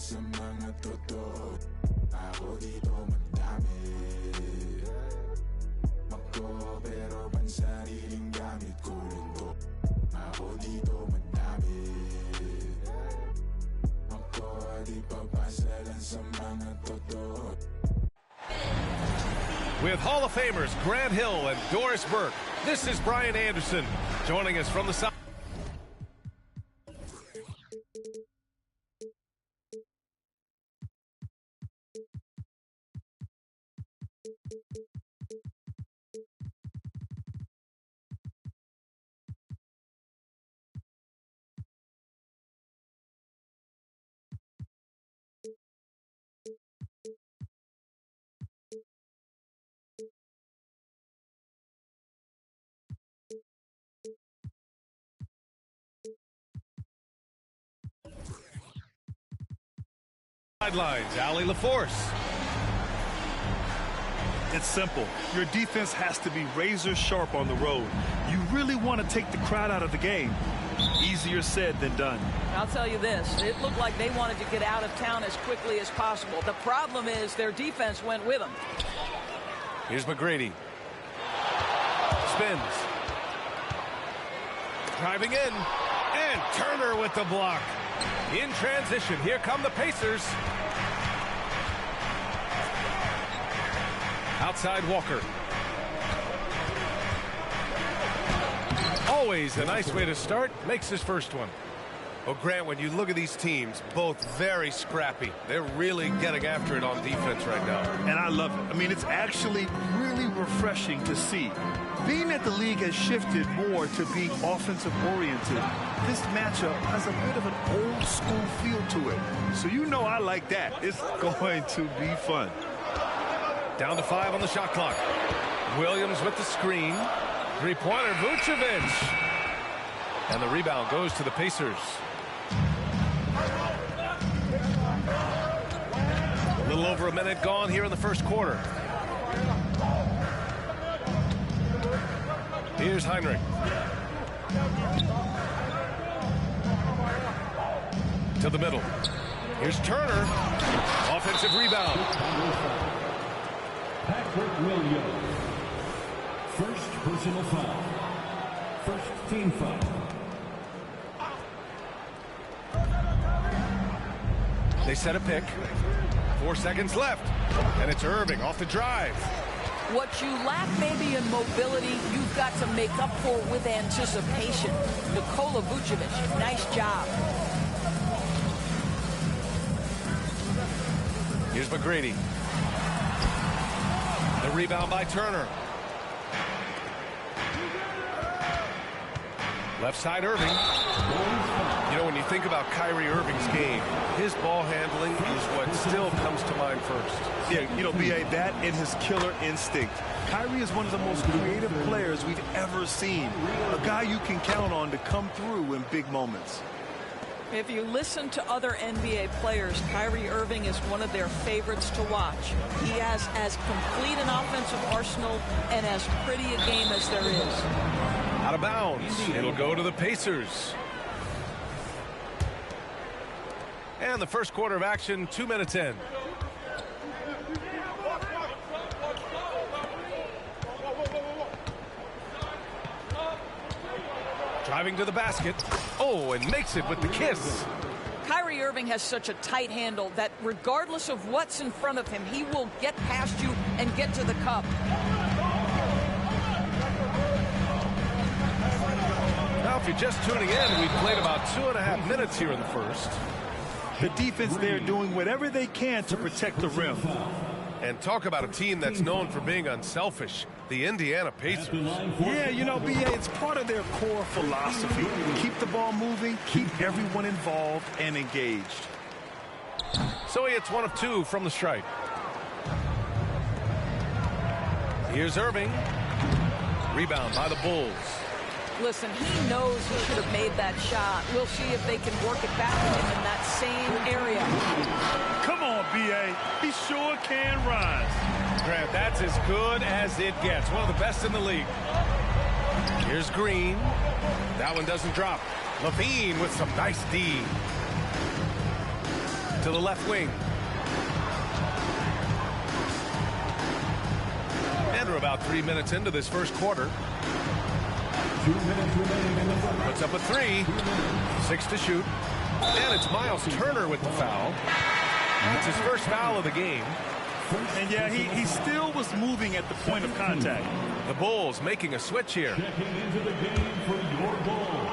sa mga totoo. Ako dito madami. Magko pero pansariling gamit ko rin to. Ako dito madami. Magko di papasalan sa mga totoo. With Hall of Famers Grant Hill and Doris Burke, this is Brian Anderson joining us from the South. Sidelines, Ali LaForce. It's simple. Your defense has to be razor sharp on the road. You really want to take the crowd out of the game. Easier said than done. I'll tell you this, it looked like they wanted to get out of town as quickly as possible. The problem is their defense went with them. Here's McGrady. Spins. Driving in. And Turner with the block. In transition, here come the Pacers. Outside Walker. Always a nice way to start. Makes his first one. Well, Grant, when you look at these teams, both very scrappy. They're really getting after it on defense right now. And I love it. I mean, it's actually really refreshing to see. Being that the league has shifted more to being offensive-oriented, this matchup has a bit of an old-school feel to it. So you know I like that. It's going to be fun. Down to 5 on the shot clock. Williams with the screen. Three-pointer, Vucevic. And the rebound goes to the Pacers. A little over a minute gone here in the first quarter. Here's Heinrich. To the middle. Here's Turner. Offensive rebound. Patrick Williams. First personal foul. First team foul. They set a pick. 4 seconds left. And it's Irving off the drive. What you lack maybe in mobility, you've got to make up for with anticipation. Nikola Vucevic, nice job. Here's McGrady. The rebound by Turner. Left side Irving. You know, when you think about Kyrie Irving's game, his ball handling is what still comes to mind first. Yeah, you know, B.A., that and his killer instinct. Kyrie is one of the most creative players we've ever seen. A guy you can count on to come through in big moments. If you listen to other NBA players, Kyrie Irving is one of their favorites to watch. He has as complete an offensive arsenal and as pretty a game as there is. Out of bounds. It'll go to the Pacers. And the first quarter of action, 2 minutes in. Driving to the basket. Oh, and makes it with the kiss. Kyrie Irving has such a tight handle that regardless of what's in front of him, he will get past you and get to the cup. Now, if you're just tuning in, we've played about 2.5 minutes here in the first. The defense there doing whatever they can to protect the rim. And talk about a team that's known for being unselfish, the Indiana Pacers. Yeah, you know, B.A., it's part of their core philosophy. Keep the ball moving, keep everyone involved and engaged. So he hits 1 of 2 from the stripe. Here's Irving. Rebound by the Bulls. Listen, he knows he should have made that shot. We'll see if they can work it back to him in that same area. Come on, B.A. He sure can rise. Grant, that's as good as it gets. One of the best in the league. Here's Green. That one doesn't drop. Levine with some nice D. to the left wing. And we're about 3 minutes into this first quarter. 2 minutes remaining in the first. Puts up a three. 6 to shoot. And it's Miles Turner with the foul. It's his first foul of the game. And yeah, he still was moving at the point of contact. The Bulls making a switch here. Checking into the game for your Bulls.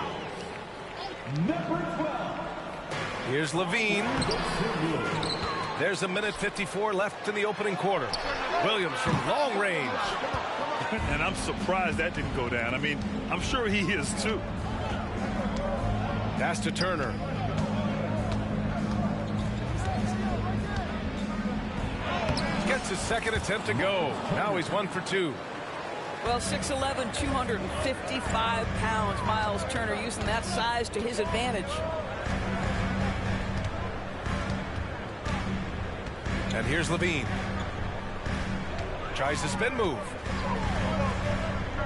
Number 12. Here's Levine. There's 1:54 left in the opening quarter. Williams from long range. And I'm surprised that didn't go down. I mean, I'm sure he is too. Pass to Turner. Gets his second attempt to go. Now he's 1 for 2. Well, 6'11", 255 pounds. Miles Turner using that size to his advantage. And here's Levine. Tries the spin move.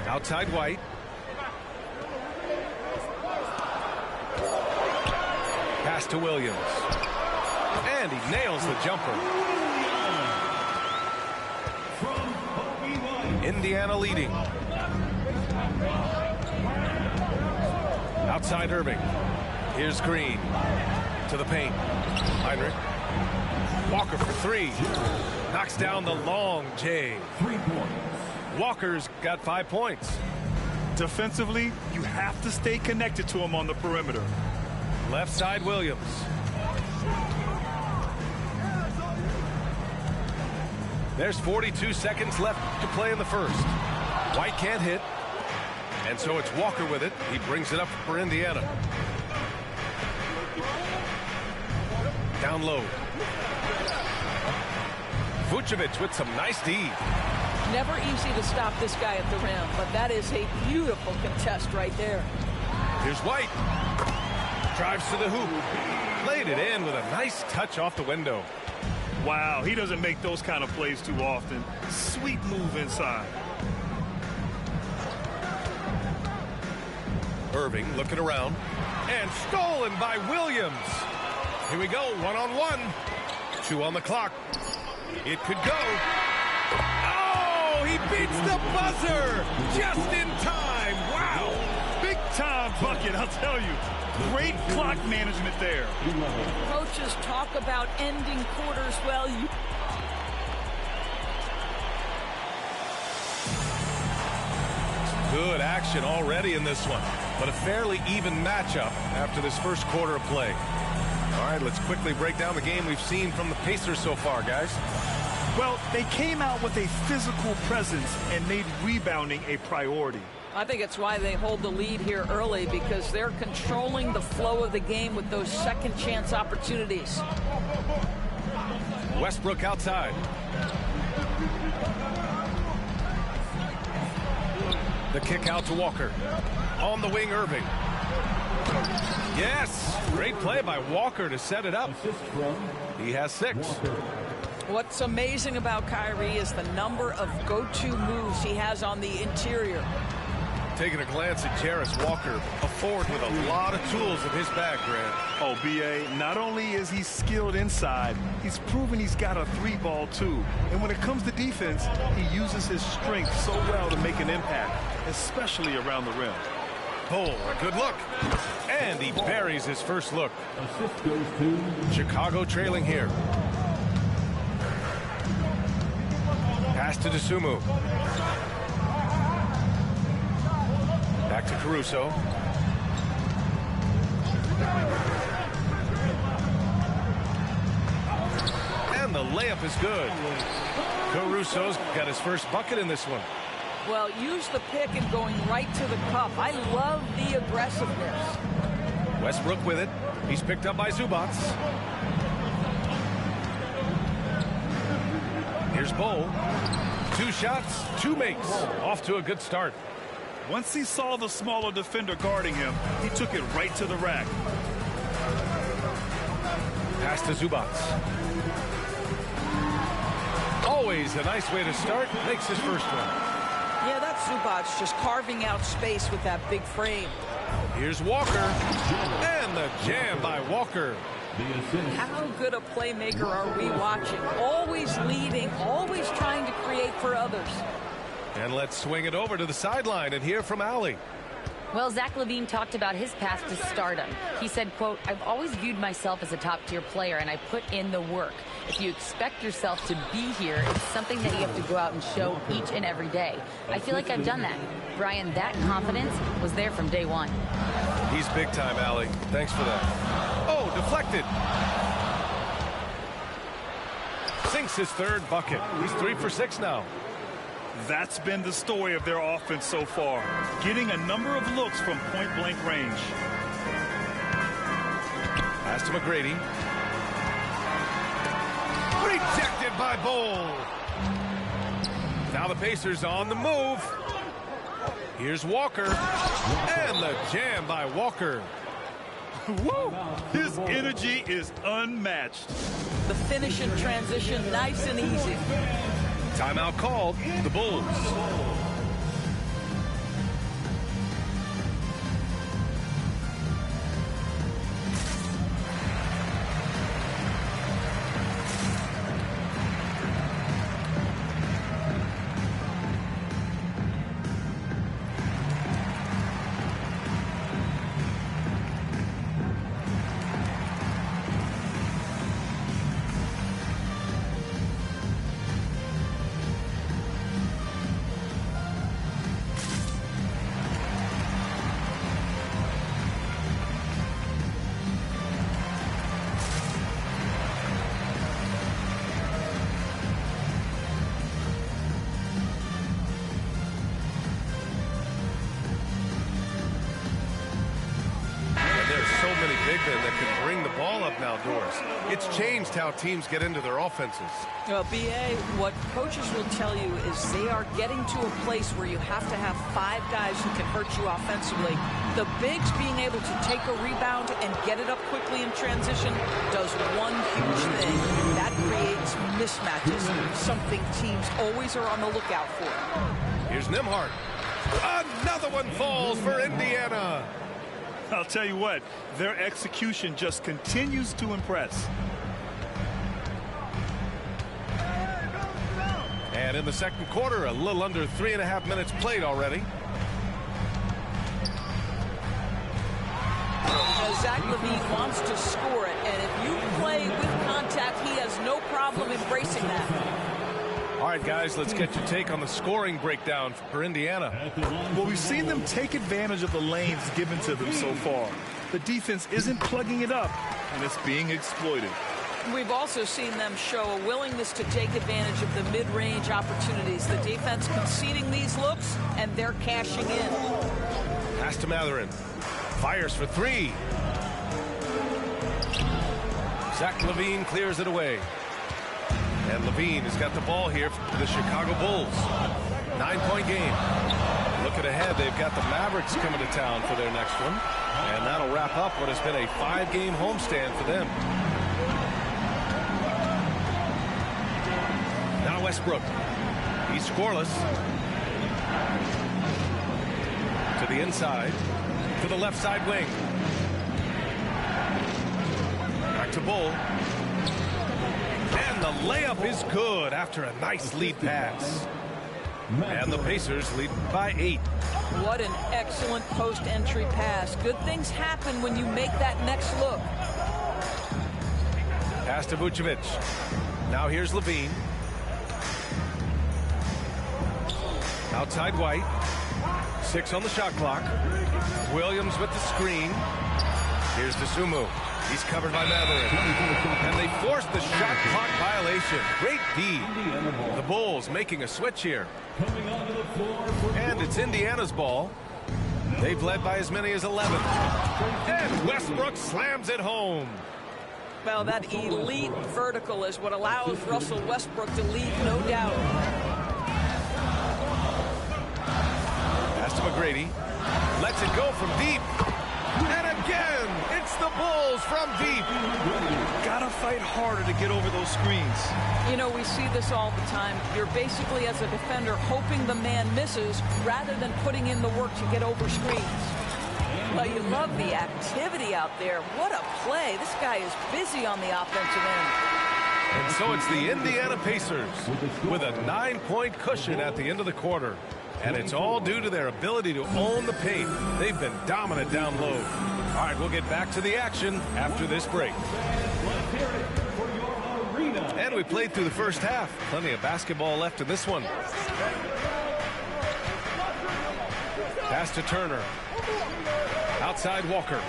Outside White. Pass to Williams. And he nails the jumper. Indiana leading. Outside Irving. Here's Green. To the paint. Heinrich. Walker for three. Knocks down the long J. 3 points. Walker's got 5 points. Defensively, you have to stay connected to him on the perimeter. Left side Williams. There's 42 seconds left to play in the first. White can't hit. And so it's Walker with it. He brings it up for Indiana. Down low. Vucevic with some nice D. Never easy to stop this guy at the rim, but that is a beautiful contest right there. Here's White. Drives to the hoop. Laid it in with a nice touch off the window. Wow, he doesn't make those kind of plays too often. Sweet move inside. Irving looking around. And stolen by Williams. Here we go, 1-on-1. 2 on the clock. It could go. Oh, he beats the buzzer just in time. Wow. Big time bucket, I'll tell you. Great clock management there. Coaches talk about ending quarters. Well, Good action already in this one, but a fairly even matchup after this first quarter of play. All right, let's quickly break down the game we've seen from the Pacers so far, guys. Well, they came out with a physical presence and made rebounding a priority. I think it's why they hold the lead here early, because they're controlling the flow of the game with those second chance opportunities. Westbrook outside. The kick out to Walker. On the wing, Irving. Yes, great play by Walker to set it up. He has 6. What's amazing about Kyrie is the number of go-to moves he has on the interior. Taking a glance at Jarris Walker, a forward with a lot of tools in his bag, Grant. Oh, B.A., not only is he skilled inside, he's proven he's got a 3-ball too. And when it comes to defense, he uses his strength so well to make an impact, especially around the rim. Oh, a good look. And he buries his first look. Assist goes to Chicago trailing here. Pass to DeSumo. Back to Caruso. And the layup is good. Caruso's got his first bucket in this one. Well, use the pick and going right to the cup. I love the aggressiveness. Westbrook with it. He's picked up by Zubats. Here's Bull. 2 shots, 2 makes. Off to a good start. Once he saw the smaller defender guarding him, he took it right to the rack. Pass to Zubats. Always a nice way to start. Makes his first one. Yeah, that's Zubats just carving out space with that big frame. Here's Walker. And the jam by Walker. The assist. How good a playmaker are we watching? Always leading, always trying to create for others. And let's swing it over to the sideline and hear from Allie. Well, Zach LaVine talked about his path to stardom. He said, quote, "I've always viewed myself as a top-tier player, and I put in the work. If you expect yourself to be here, it's something that you have to go out and show each and every day. I feel like I've done that." Brian, that confidence was there from day one. He's big time, Allie. Thanks for that. Oh, deflected. Sinks his third bucket. He's 3 for 6 now. That's been the story of their offense so far, getting a number of looks from point-blank range. Pass to McGrady. Rejected by Bull. Now the Pacers on the move. Here's Walker. And the jam by Walker. Woo! His energy is unmatched. The finish in transition, nice and easy. Timeout called. The Bulls. Big men that can bring the ball up now, Doris. It's changed how teams get into their offenses. Well, B.A., what coaches will tell you is they are getting to a place where you have to have 5 guys who can hurt you offensively. The bigs being able to take a rebound and get it up quickly in transition does one huge thing. That creates mismatches, something teams always are on the lookout for. Here's Nembhard. Another one falls for Indiana. I'll tell you what, their execution just continues to impress. And in the second quarter, a little under 3.5 minutes played already. Zach LaVine wants to score it, and if you play with contact, he has no problem embracing that. All right, guys, let's get your take on the scoring breakdown for Indiana. Well, we've seen them take advantage of the lanes given to them so far. The defense isn't plugging it up, and it's being exploited. We've also seen them show a willingness to take advantage of the mid-range opportunities. The defense conceding these looks, and they're cashing in. Pass to Matherin. Fires for 3. Zach LaVine clears it away. And LaVine has got the ball here for the Chicago Bulls. 9-point game. Looking ahead, they've got the Mavericks coming to town for their next one. And that'll wrap up what has been a 5-game homestand for them. Now Westbrook. He's scoreless. To the inside. To the left side wing. Back to Bull. And the layup is good after a nice lead pass. And the Pacers lead by 8. What an excellent post-entry pass. Good things happen when you make that next look. Pass to Vucevic. Now here's LaVine. Outside White. 6 on the shot clock. Williams with the screen. Here's DeSumo. He's covered by Matherin. And they forced the shot clock violation. Great D. The Bulls making a switch here. And it's Indiana's ball. They've led by as many as 11. And Westbrook slams it home. Well, that elite vertical is what allows Russell Westbrook to lead, no doubt. Pass to McGrady. Lets it go from deep. And again, it's the Bulls from deep. Gotta fight harder to get over those screens. You know, we see this all the time. You're basically, as a defender, hoping the man misses rather than putting in the work to get over screens. Well, you love the activity out there. What a play. This guy is busy on the offensive end. And so it's the Indiana Pacers with a 9-point cushion at the end of the quarter. And it's all due to their ability to own the paint. They've been dominant down low. All right, we'll get back to the action after this break. And we played through the first half. Plenty of basketball left in this one. Pass to Turner. Outside Walker.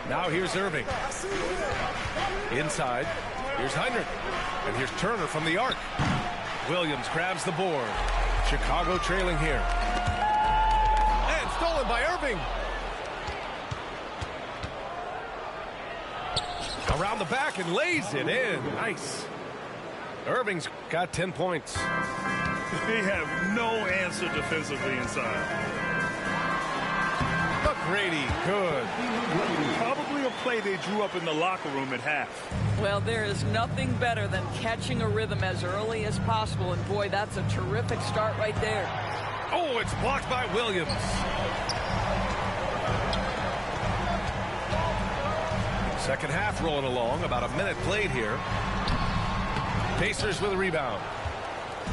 Now here's Irving. Inside. Here's Heinrich. And here's Turner from the arc. Williams grabs the board. Chicago trailing here. And stolen by Irving. Around the back and lays it in. Nice. Irving's got 10 points. They have no answer defensively inside. McGrady, good. Probably a play they drew up in the locker room at half. Well, there is nothing better than catching a rhythm as early as possible. And boy, that's a terrific start right there. Oh, it's blocked by Williams. Second half rolling along. About a minute played here. Pacers with a rebound.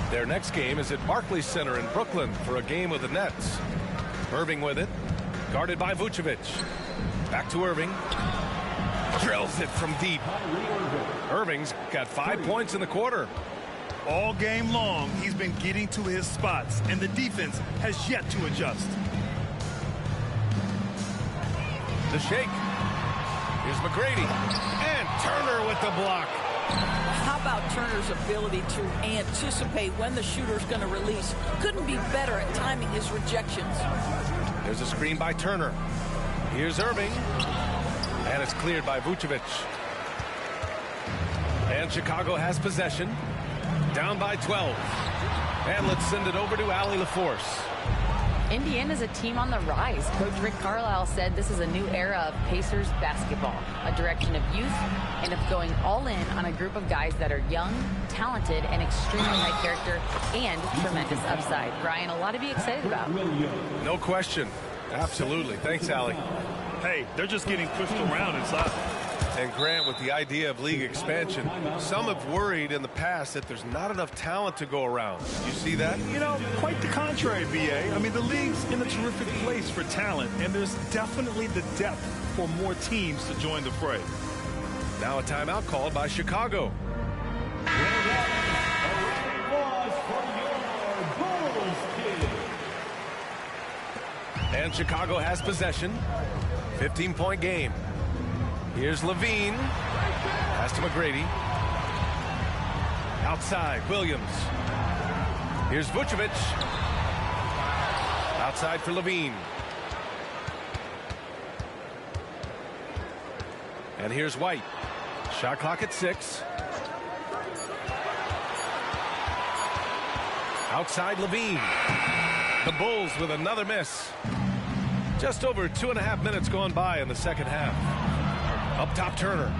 Their next game is at Barclays Center in Brooklyn for a game with the Nets. Irving with it. Guarded by Vucevic. Back to Irving. Drills it from deep. Irving's got 5 points in the quarter. All game long, he's been getting to his spots, and the defense has yet to adjust. The shake. Here's McGrady. And Turner with the block. How about Turner's ability to anticipate when the shooter's going to release? Couldn't be better at timing his rejections. There's a screen by Turner. Here's Irving. And it's cleared by Vucevic. And Chicago has possession. Down by 12. And let's send it over to Allie LaForce. Indiana's a team on the rise. Coach Rick Carlisle said this is a new era of Pacers basketball, a direction of youth and of going all in on a group of guys that are young, talented, and extremely high character and tremendous upside. Brian, a lot to be excited about. No question. Absolutely. Thanks, Allie. Hey, they're just getting pushed around inside. And Grant, with the idea of league expansion, some have worried in the past that there's not enough talent to go around. You see that? You know, quite the contrary, B.A. I mean, the league's in a terrific place for talent, and there's definitely the depth for more teams to join the fray. Now a timeout called by Chicago. And Chicago has possession. 15-point game. Here's Levine. Pass to McGrady. Outside, Williams. Here's Vucevic. Outside for Levine. And here's White. Shot clock at 6. Outside Levine. The Bulls with another miss. Just over 2.5 minutes gone by in the second half. Up top, Turner.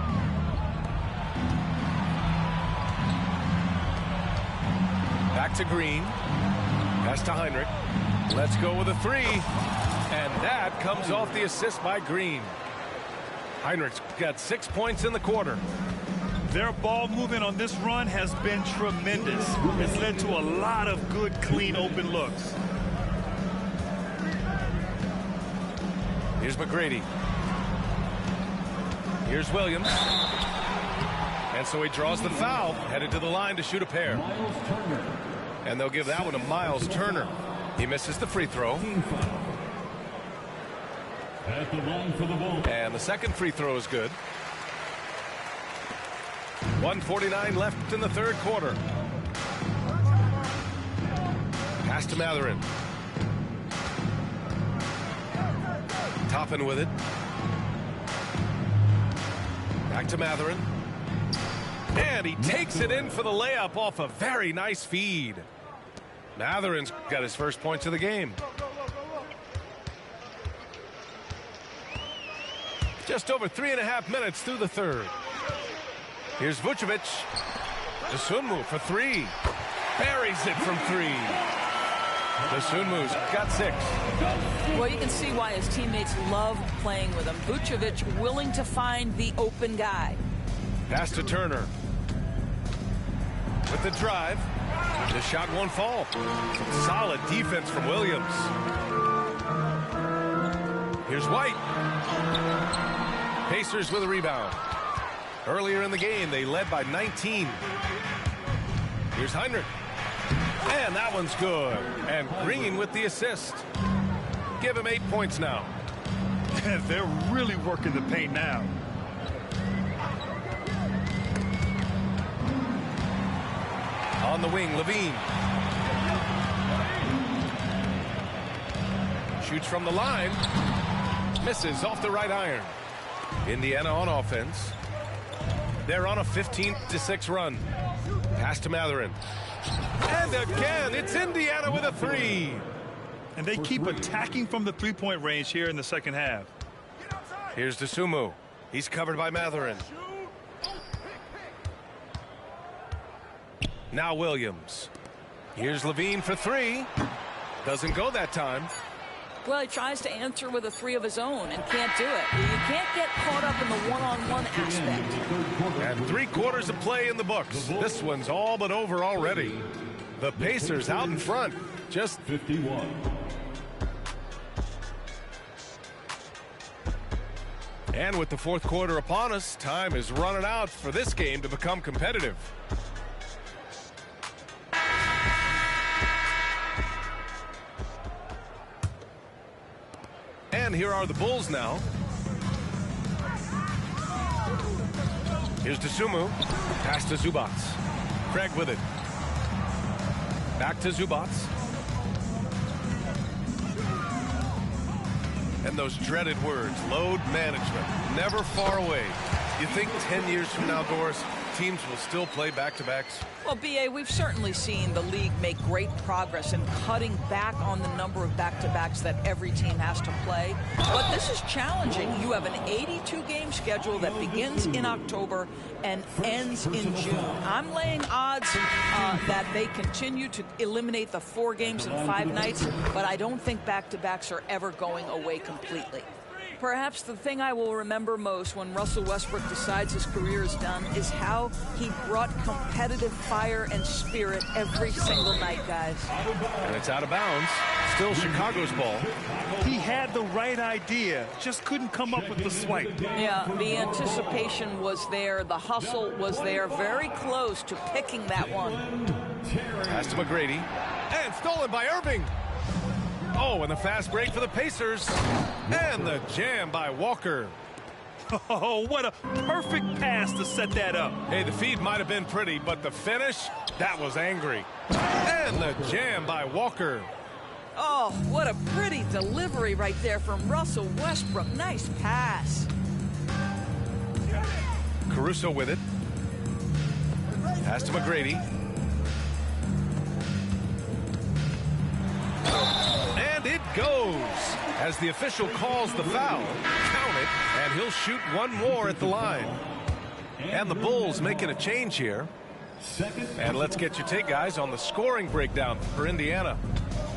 Back to Green. Pass to Heinrich. Let's go with a 3. And that comes off the assist by Green. Heinrich's got 6 points in the quarter. Their ball movement on this run has been tremendous. It's led to a lot of good, clean, open looks. Here's McGrady. Here's Williams. And so he draws the foul, headed to the line to shoot a pair. And they'll give that one to Miles Turner. He misses the free throw. At the line for the Bulls. And the second free throw is good. 1:49 left in the third quarter. Pass to Matherin. Toppin with it. Back to Matherin. And he takes it in for the layup off a very nice feed. Matherin's got his first points of the game. Just over 3.5 minutes through the third. Here's Vucevic. Dosunmu for 3. Buries it from 3. The Sunmu's got 6. Well, you can see why his teammates love playing with him. Vucevic willing to find the open guy. Pass to Turner. With the drive. The shot won't fall. Some solid defense from Williams. Here's White. Pacers with a rebound. Earlier in the game, they led by 19. Here's Heinrich. And that one's good. And Green with the assist. Give him 8 points now. They're really working the paint now. On the wing, Levine. Shoots from the line. Misses off the right iron. Indiana on offense. They're on a 15-6 run. Pass to Mathurin. And again, it's Indiana with a 3. And they keep attacking from the three-point range here in the second half. Here's Sumu. He's covered by Mathurin. Now Williams. Here's Levine for 3. Doesn't go that time. Well, he tries to answer with a 3 of his own and can't do it. You can't get caught up in the one-on-one aspect. And 3 quarters of play in the books. This one's all but over already. The Pacers out in front. Just 51. And with the fourth quarter upon us, time is running out for this game to become competitive. And here are the Bulls now. Here's Sumu. Pass to Zubac. Craig with it. Back to Zubac. And those dreaded words, load management, never far away. You think 10 years from now, Doris, teams will still play back-to-backs? Well, B.A., we've certainly seen the league make great progress in cutting back on the number of back-to-backs that every team has to play. But this is challenging. You have an 82-game schedule that begins in October and ends in June. I'm laying odds that they continue to eliminate the 4 games in 5 nights, but I don't think back-to-backs are ever going away completely. Perhaps the thing I will remember most when Russell Westbrook decides his career is done is how he brought competitive fire and spirit every single night, guys. And it's out of bounds. Still Chicago's ball. He had the right idea, just couldn't come up with the swipe. Yeah, the anticipation was there. The hustle was there. Very close to picking that one. Pass to McGrady. And stolen by Irving. Oh, and the fast break for the Pacers. And the jam by Walker. Oh, what a perfect pass to set that up. Hey, the feed might have been pretty, but the finish, that was angry. And the jam by Walker. Oh, what a pretty delivery right there from Russell Westbrook. Nice pass. Caruso with it. Pass to McGrady. And it goes as the official calls the foul. Count it, and he'll shoot one more at the line. And the Bulls making a change here. And let's get your take, guys, on the scoring breakdown for Indiana.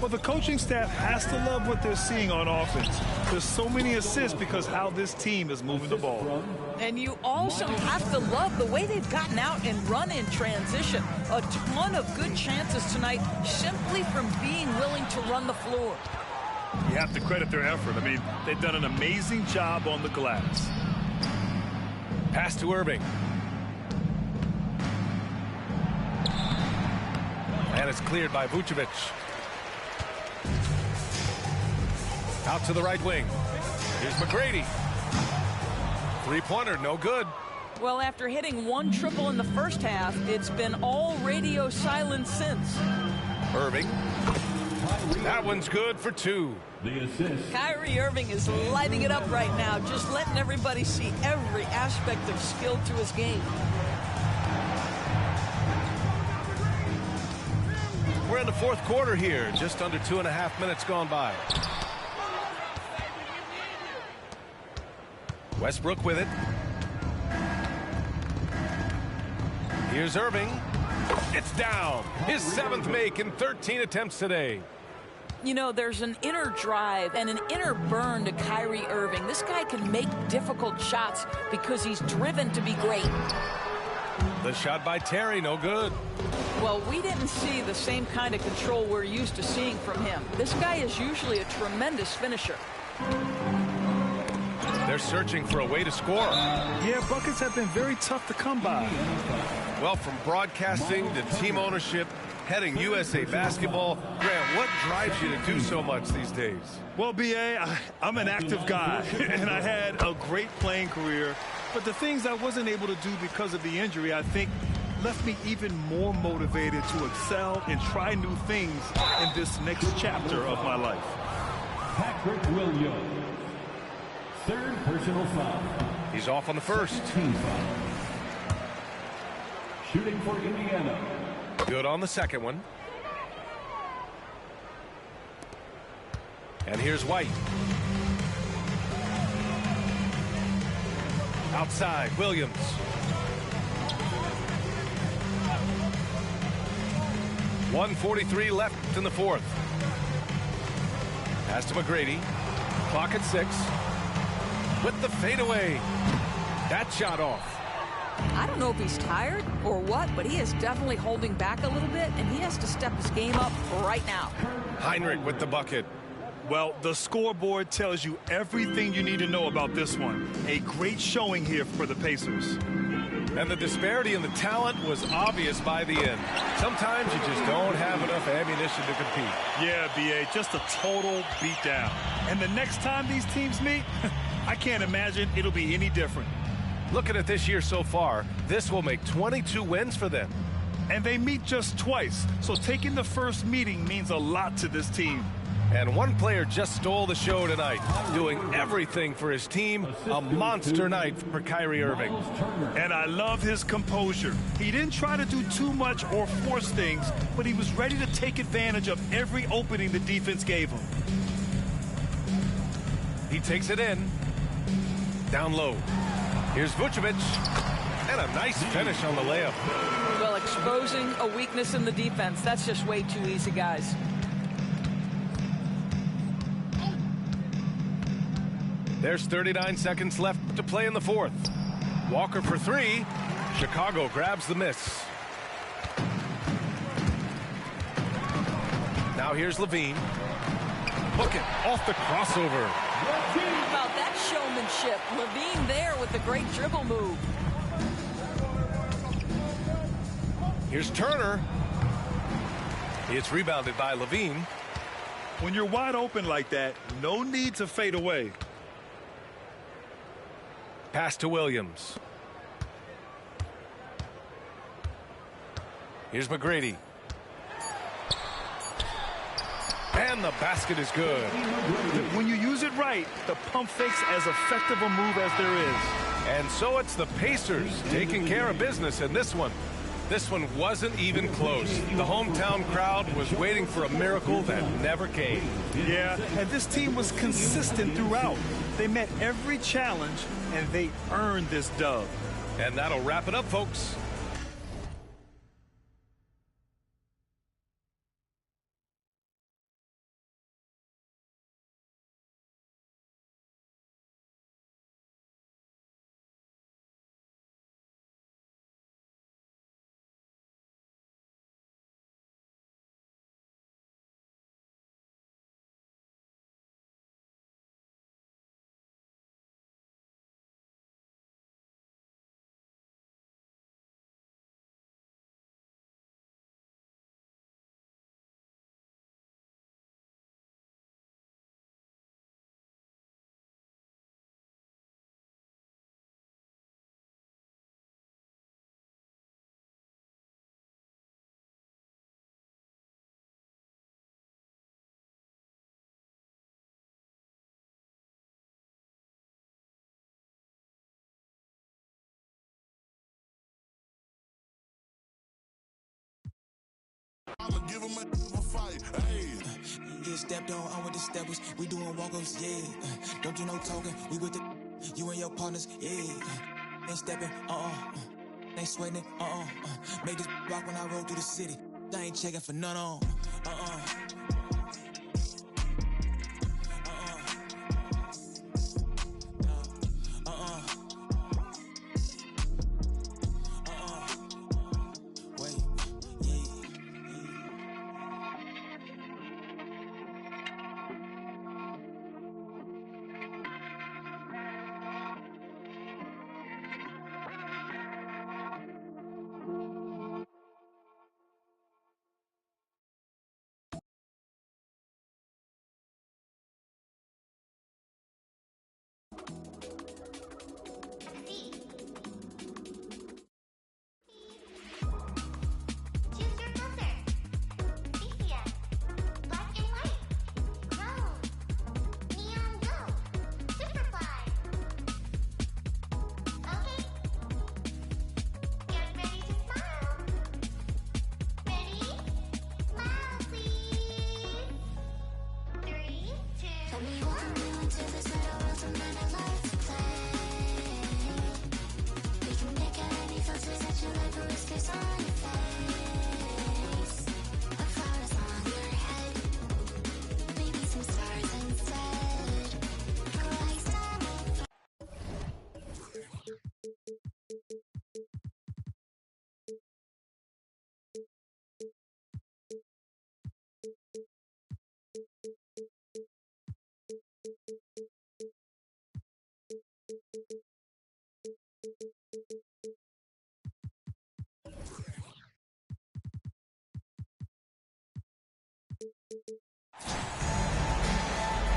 Well, the coaching staff has to love what they're seeing on offense. There's so many assists because how this team is moving the ball. And you also have to love the way they've gotten out and run in transition. A ton of good chances tonight simply from being willing to run the floor. You have to credit their effort. I mean, they've done an amazing job on the glass. Pass to Irving. And it's cleared by Vucevic. Out to the right wing. Here's McGrady. Three-pointer, no good. Well, after hitting 1 triple in the first half, it's been all radio silence since. Irving. That one's good for 2. The assist. Kyrie Irving is lighting it up right now, just letting everybody see every aspect of skill to his game. We're in the fourth quarter here, just under 2.5 minutes gone by. Westbrook with it. Here's Irving. It's down. His 7th make in 13 attempts today. You know, there's an inner drive and an inner burn to Kyrie Irving. This guy can make difficult shots because he's driven to be great. The shot by Terry, no good. Well, we didn't see the same kind of control we're used to seeing from him. This guy is usually a tremendous finisher. They're searching for a way to score. Yeah, buckets have been very tough to come by. Well, from broadcasting to team ownership, heading USA basketball, Grant, what drives you to do so much these days? Well, B.A., I'm an active guy, and I had a great playing career. But the things I wasn't able to do because of the injury, I think, left me even more motivated to excel and try new things in this next chapter of my life. Patrick Williams. Third personal foul. He's off on the first. Team foul. Shooting for Indiana. Good on the second one. And here's White. Outside, Williams. .143 left in the fourth. Pass to McGrady. Clock at 6. With the fadeaway. That shot off. I don't know if he's tired or what, but he is definitely holding back a little bit, and he has to step his game up right now. Heinrich with the bucket. Well, the scoreboard tells you everything you need to know about this one. A great showing here for the Pacers. And the disparity in the talent was obvious by the end. Sometimes you just don't have enough ammunition to compete. Yeah, B.A., just a total beatdown. And the next time these teams meet, I can't imagine it'll be any different. Looking at this year so far, this will make 22 wins for them. And they meet just twice, so taking the first meeting means a lot to this team. And one player just stole the show tonight, doing everything for his team. A monster night for Kyrie Irving. And I love his composure. He didn't try to do too much or force things, but he was ready to take advantage of every opening the defense gave him. He takes it in. Down low. Here's Vucevic. And a nice finish on the layup. Well, exposing a weakness in the defense, that's just way too easy, guys. There's 39 seconds left to play in the fourth. Walker for 3. Chicago grabs the miss. Now here's Levine. Look it off the crossover. How about that showmanship? Levine there with the great dribble move. Here's Turner. It's rebounded by Levine. When you're wide open like that, no need to fade away. Pass to Williams. Here's McGrady. And the basket is good. When you use it right, the pump fake's as effective a move as there is. And so it's the Pacers taking care of business in this one. This one wasn't even close. The hometown crowd was waiting for a miracle that never came. Yeah, and this team was consistent throughout. They met every challenge, and they earned this dub. And that'll wrap it up, folks. Give him a fight, hey. Get stepped on, I'm with the steppers. We doing walk-ups, yeah. Don't do no talking, we with the you and your partners, yeah. Ain't stepping, ain't sweating, Make this rock when I roll through the city. I ain't checking for none on,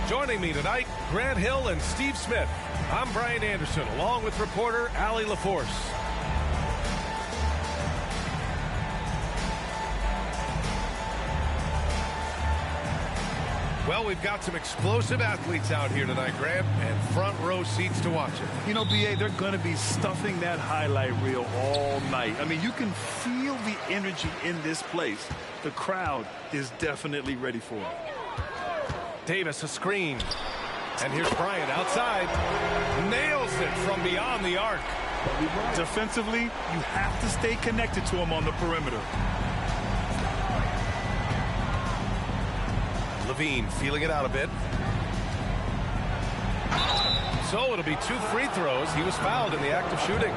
Joining me tonight, Grant Hill and Steve Smith. I'm Brian Anderson, along with reporter Allie LaForce. Well, we've got some explosive athletes out here tonight, Grant, and front row seats to watch it. You know, B.A., they're going to be stuffing that highlight reel all night. I mean, you can feel the energy in this place. The crowd is definitely ready for it. Davis, a screen. And here's Bryant outside. Nails it from beyond the arc. Defensively, you have to stay connected to him on the perimeter. Levine feeling it out a bit. So it'll be 2 free throws. He was fouled in the act of shooting.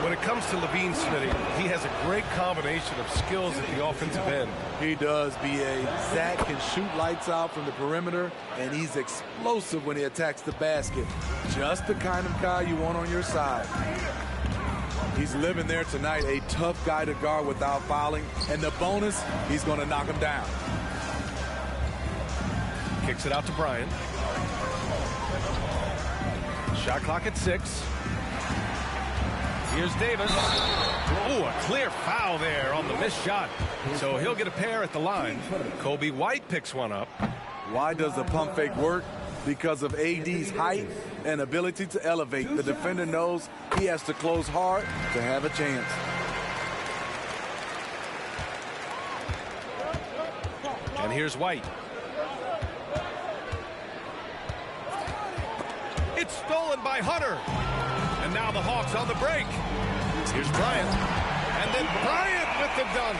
When it comes to Levine, Smitty, he has a great combination of skills at the offensive end. He does, B.A. Zach can shoot lights out from the perimeter, and he's explosive when he attacks the basket. Just the kind of guy you want on your side. He's living there tonight, a tough guy to guard without fouling. And the bonus, he's going to knock him down. Kicks it out to Bryant. Shot clock at 6. Here's Davis. Oh, a clear foul there on the missed shot. So he'll get a pair at the line. Kobe White picks one up. Why does the pump fake work? Because of AD's height and ability to elevate. The defender knows he has to close hard to have a chance. And here's White. It's stolen by Hunter. And now the Hawks on the break. Here's Bryant. And then Bryant with the dunk.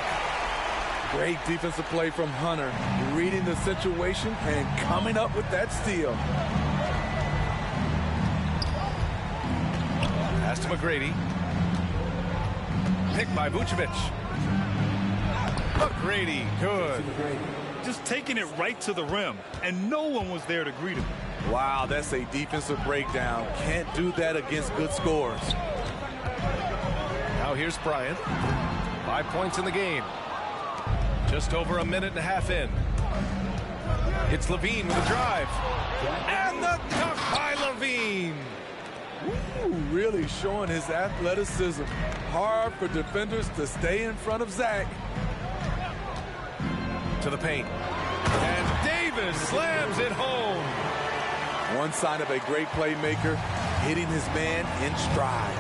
Great defensive play from Hunter. Reading the situation and coming up with that steal. Pass to McGrady. Picked by Vucevic. McGrady, good. Just taking it right to the rim, and no one was there to greet him. Wow, that's a defensive breakdown. Can't do that against good scores. Now here's Bryant. 5 points in the game. Just over a minute and a half in. It's Levine with a drive. And the dunk by Levine. Ooh, really showing his athleticism. Hard for defenders to stay in front of Zach. To the paint. And Davis slams it home. One sign of a great playmaker, hitting his man in stride.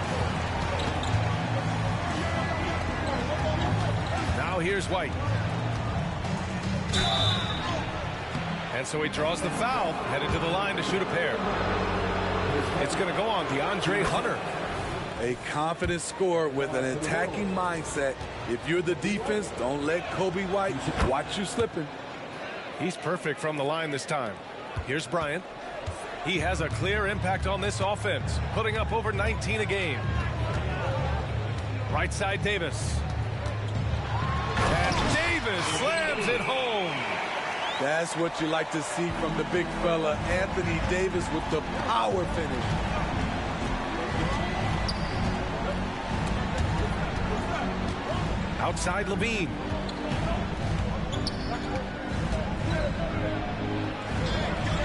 Now here's White. And so he draws the foul, headed to the line to shoot a pair. It's going to go on DeAndre Hunter. A confident scorer with an attacking mindset. If you're the defense, don't let Kobe White watch you slipping. He's perfect from the line this time. Here's Bryant. He has a clear impact on this offense, putting up over 19 a game. Right side Davis. And Davis slams it home. That's what you like to see from the big fella, Anthony Davis, with the power finish. Outside Levine.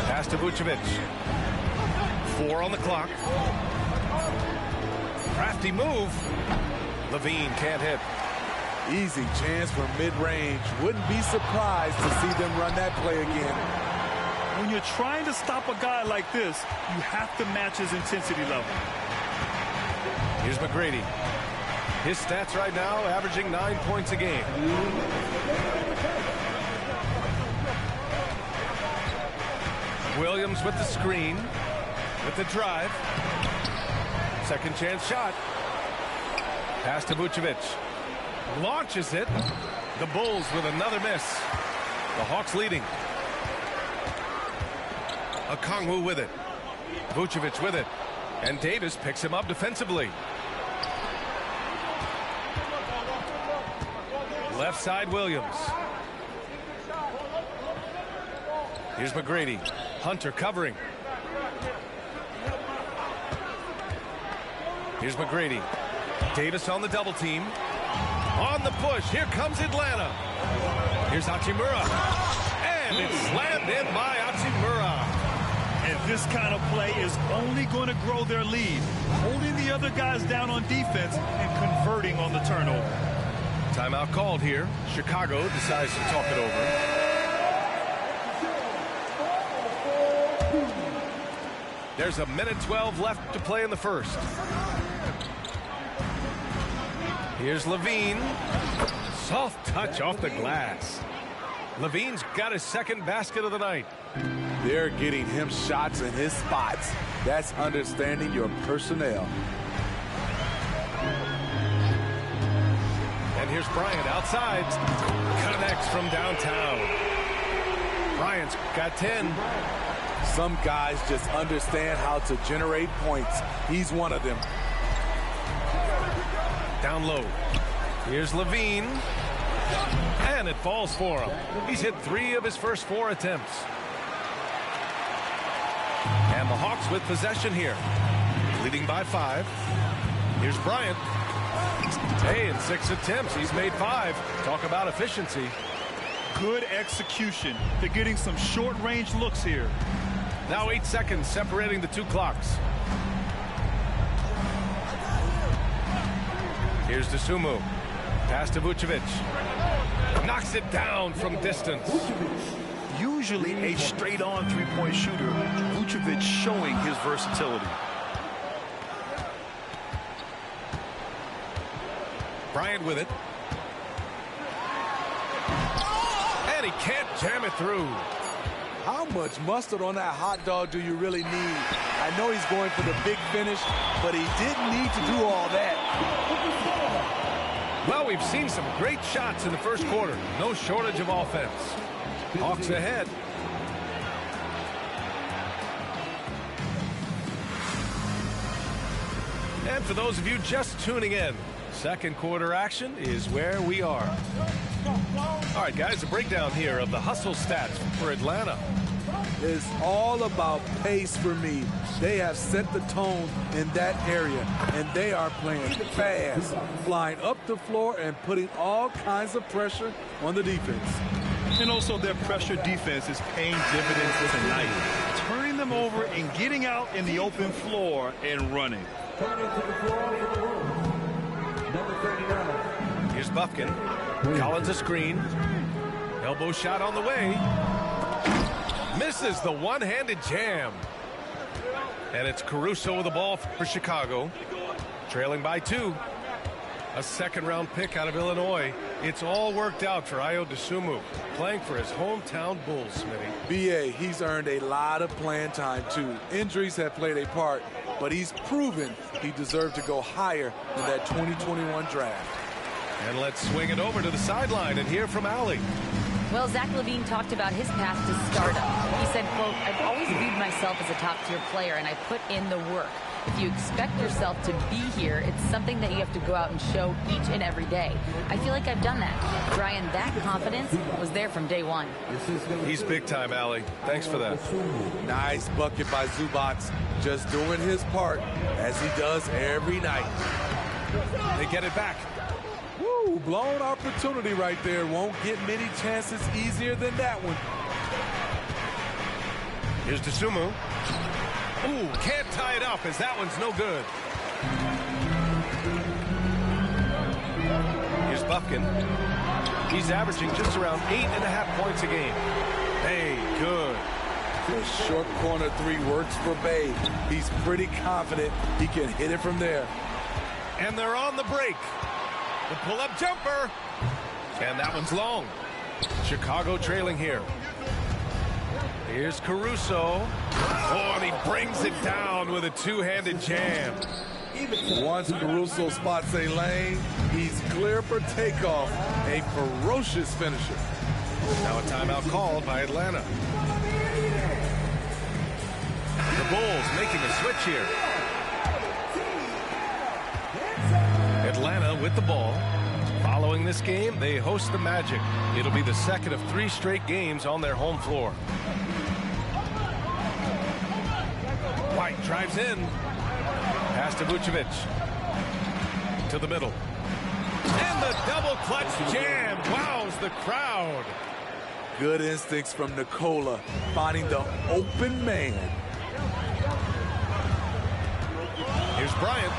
Pass to Vucevic. 4 on the clock. Crafty move. Levine can't hit. Easy chance for mid-range. Wouldn't be surprised to see them run that play again. When you're trying to stop a guy like this, you have to match his intensity level. Here's McGrady. His stats right now averaging 9 points a game. Williams with the screen, with the drive. Second chance shot. Pass to Vucevic. Launches it. The Bulls with another miss. The Hawks leading. Okongwu with it. Vucevic with it. And Davis picks him up defensively. Left side Williams. Here's McGrady. Hunter covering. Here's McGrady. Davis on the double team. On the push. Here comes Atlanta. Here's Hachimura. And it's slammed in by Hachimura. And this kind of play is only going to grow their lead, holding the other guys down on defense and converting on the turnover. Timeout called here. Chicago decides to talk it over. There's a minute 12 left to play in the first. Here's Levine. Soft touch off the glass. Levine's got his second basket of the night. They're getting him shots in his spots. That's understanding your personnel. And here's Bryant outside. Connects from downtown. Bryant's got 10. Some guys just understand how to generate points. He's one of them. Down low. Here's Levine. And it falls for him. He's hit 3 of his first 4 attempts. And the Hawks with possession here. Leading by 5. Here's Bryant. Hey, in 6 attempts, he's made 5. Talk about efficiency. Good execution. They're getting some short-range looks here. Now 8 seconds separating the 2 clocks. Here's Dosunmu. Pass to Vucevic. Knocks it down from distance. Usually a straight-on three-point shooter, Vucevic showing his versatility. Bryant with it. And he can't jam it through. How much mustard on that hot dog do you really need? I know he's going for the big finish, but he didn't need to do all that. Well, we've seen some great shots in the first quarter. No shortage of offense. Hawks ahead. And for those of you just tuning in, second quarter action is where we are. All right, guys, a breakdown here of the hustle stats for Atlanta. It's all about pace for me. They have set the tone in that area, and they are playing fast, flying up the floor and putting all kinds of pressure on the defense. And also their pressure defense is paying dividends tonight, turning them over and getting out in the open floor and running. Here's Buffkin. Collins a screen. Elbow shot on the way. Misses the one-handed jam. And it's Caruso with the ball for Chicago. Trailing by 2. A second-round pick out of Illinois. It's all worked out for Ayo Dosunmu, playing for his hometown Bulls, Smitty. B.A., he's earned a lot of playing time, too. Injuries have played a part, but he's proven he deserved to go higher in that 2021 draft. And let's swing it over to the sideline and hear from Allie. Well, Zach LaVine talked about his path to stardom. He said, quote, I've always viewed myself as a top-tier player, and I put in the work. If you expect yourself to be here, it's something that you have to go out and show each and every day. I feel like I've done that. Brian, that confidence was there from day one. He's big time, Allie. Thanks for that. Nice bucket by Zubac, just doing his part as he does every night. They get it back. Woo, blown opportunity right there. Won't get many chances easier than that one. Here's Dosunmu. Ooh, can't tie it up as that one's no good. Here's Buffkin. He's averaging just around 8.5 points a game. Hey, good. The short corner 3 works for Bay. He's pretty confident he can hit it from there. And they're on the break. The pull-up jumper. And that one's long. Chicago trailing here. Here's Caruso. Oh, and he brings it down with a two-handed jam. Once Caruso spots a lane, he's clear for takeoff. A ferocious finisher. Now a timeout called by Atlanta. The Bulls making a switch here. Atlanta with the ball. Following this game, they host the Magic. It'll be the second of 3 straight games on their home floor. White drives in. Pass to Vucevic. To the middle. And And the double clutch jam wows the crowd. Good instincts from Nikola, finding the open man. Here's Bryant,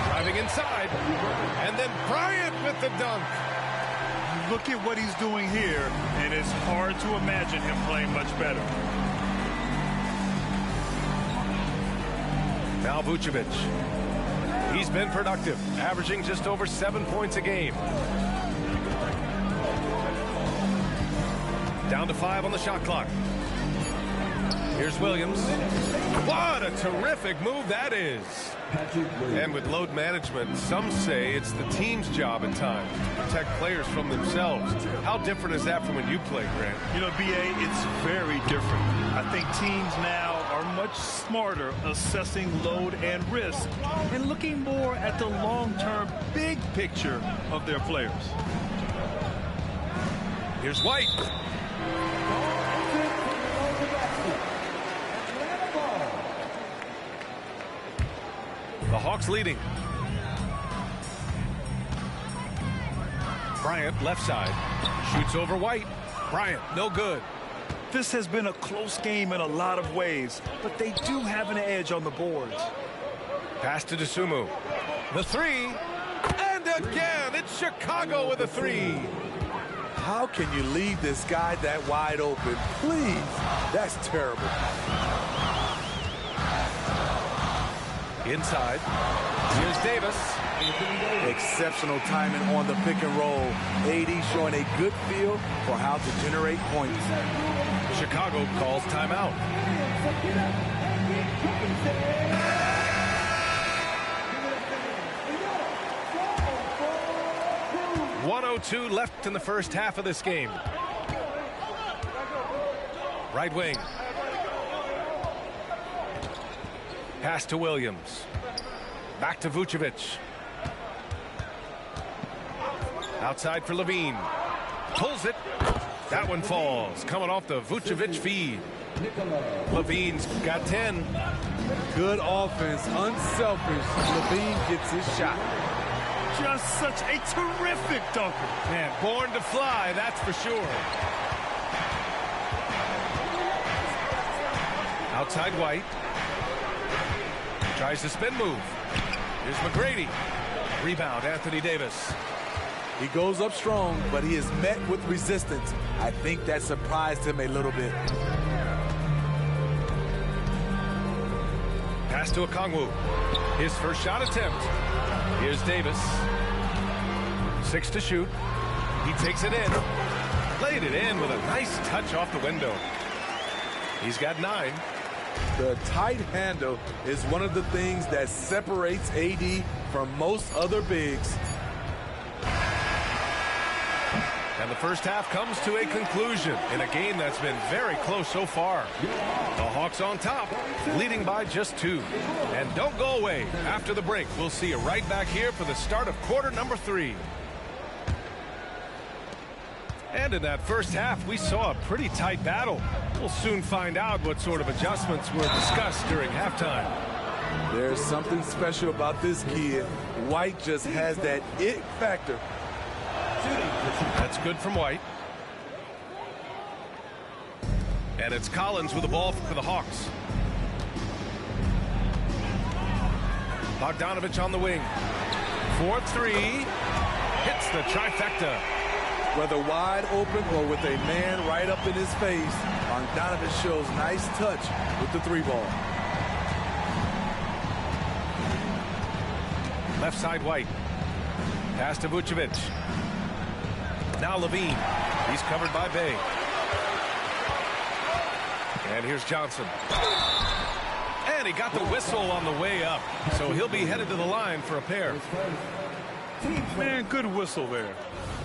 driving inside, and then Bryant with the dunk. Look at what he's doing here, and it's hard to imagine him playing much better. Now Vucevic. He's been productive, averaging just over 7 points a game. Down to 5 on the shot clock. Here's Williams. What a terrific move that is. And with load management, some say it's the team's job at times to protect players from themselves. How different is that from when you played, Grant? You know, B.A., it's very different. I think teams now are much smarter assessing load and risk and looking more at the long-term big picture of their players. Here's White. The Hawks leading. Bryant, left side. Shoots over White. Bryant, no good. This has been a close game in a lot of ways, but they do have an edge on the boards. Pass to Dosunmu. The three. And again, it's Chicago with a three. How can you leave this guy that wide open? Please. That's terrible. Inside. Here's Davis. Exceptional timing on the pick and roll. AD showing a good feel for how to generate points. Chicago calls timeout. .102 left in the first half of this game. Right wing. Pass to Williams. Back to Vucevic. Outside for Levine. Pulls it. That one falls. Coming off the Vucevic feed. Levine's got 10. Good offense. Unselfish. Levine gets his shot. Just such a terrific dunker. Man, born to fly, that's for sure. Outside White. Tries the spin move. Here's McGrady. Rebound, Anthony Davis. He goes up strong, but he is met with resistance. I think that surprised him a little bit. Pass to Okongwu. His first shot attempt. Here's Davis. 6 to shoot. He takes it in. Laid it in with a nice touch off the window. He's got 9. The tight handle is one of the things that separates AD from most other bigs. And the first half comes to a conclusion in a game that's been very close so far. The Hawks on top, leading by just 2. And don't go away. After the break, we'll see you right back here for the start of quarter number 3. And in that first half, we saw a pretty tight battle. We'll soon find out what sort of adjustments were discussed during halftime. There's something special about this kid. White just has that it factor. That's good from White. And it's Collins with the ball for the Hawks. Bogdanovich on the wing. 4-3. Hits the trifecta. Whether wide open or with a man right up in his face, Bogdanovich shows nice touch with the 3-ball. Left side White. Pass to Vucevic. Now Levine. He's covered by Bay. And here's Johnson. And he got the whistle on the way up. So he'll be headed to the line for a pair. Man, good whistle there.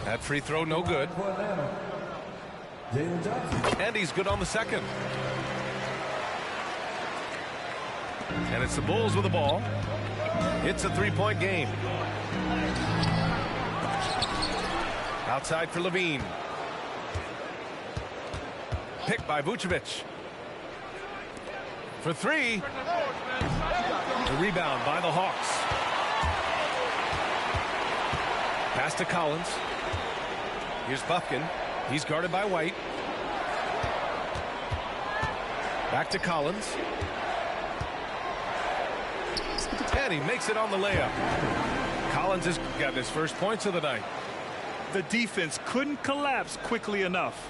That free throw no good. And he's good on the second. And it's the Bulls with the ball. It's a 3-point game. Outside for Levine. Picked by Vucevic. For 3. The rebound by the Hawks. Pass to Collins. Here's Bufkin. He's guarded by White. Back to Collins. And he makes it on the layup. Collins has got his first points of the night. The defense couldn't collapse quickly enough.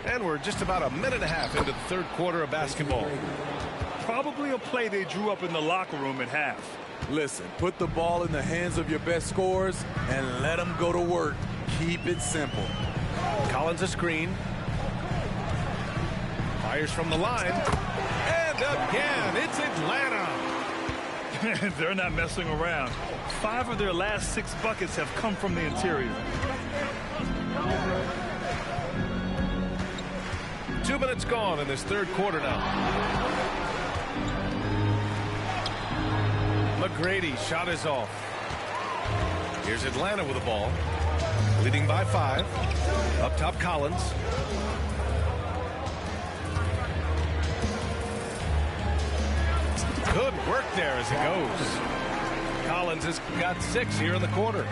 And we're just about a minute and a half into the third quarter of basketball. Probably a play they drew up in the locker room at half. Listen, put the ball in the hands of your best scorers and let them go to work. Keep it simple. Collins a screen. Fires from the line. And again, it's Atlanta. They're not messing around. 5 of their last 6 buckets have come from the interior. 2 minutes gone in this third quarter now. McGrady shot is off. Here's Atlanta with the ball. Leading by 5. Up top, Collins. Good work there as it goes. Collins has got 6 here in the quarter.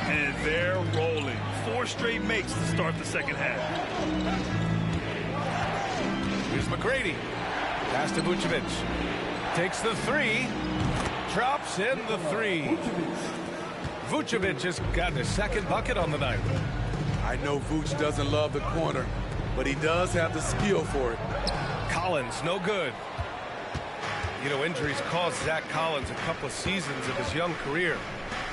And they're rolling. 4 straight makes to start the second half. Here's McGrady. Pass to Vucevic. Takes the 3. Drops in the 3. Vucevic has gotten his second bucket on the night. I know Vuce doesn't love the corner, but he does have the skill for it. Collins, no good. You know, injuries cost Zach Collins a couple of seasons of his young career.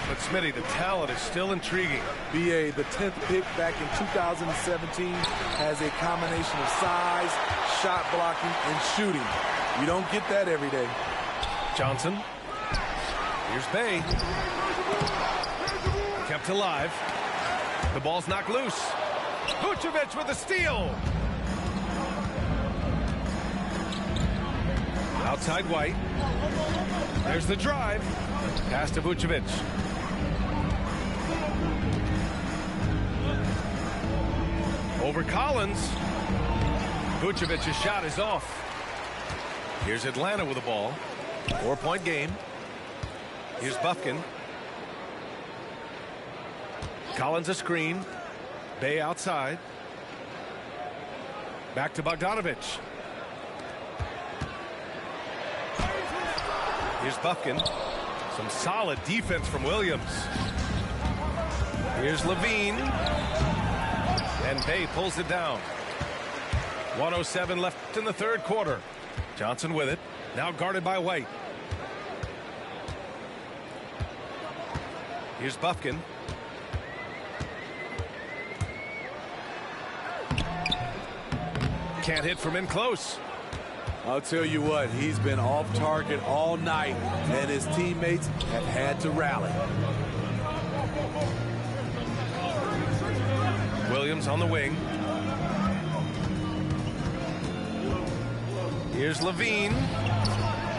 But, Smitty, the talent is still intriguing. B.A., the 10th pick back in 2017, has a combination of size, shot blocking, and shooting. You don't get that every day. Johnson. Here's Bay. Kept alive. The ball's knocked loose. Vucevic with a steal. Outside White. There's the drive. Pass to Vucevic. Over Collins. Vucevic's shot is off. Here's Atlanta with the ball. 4-point game. Here's Bufkin. Collins a screen. Bay outside. Back to Bogdanovich. Here's Bufkin. Some solid defense from Williams. Here's Levine. And Bay pulls it down. 1:07 left in the third quarter. Johnson with it. Now guarded by White. Here's Bufkin. Can't hit from in close. I'll tell you what, he's been off target all night, and his teammates have had to rally. Williams on the wing. Here's Levine.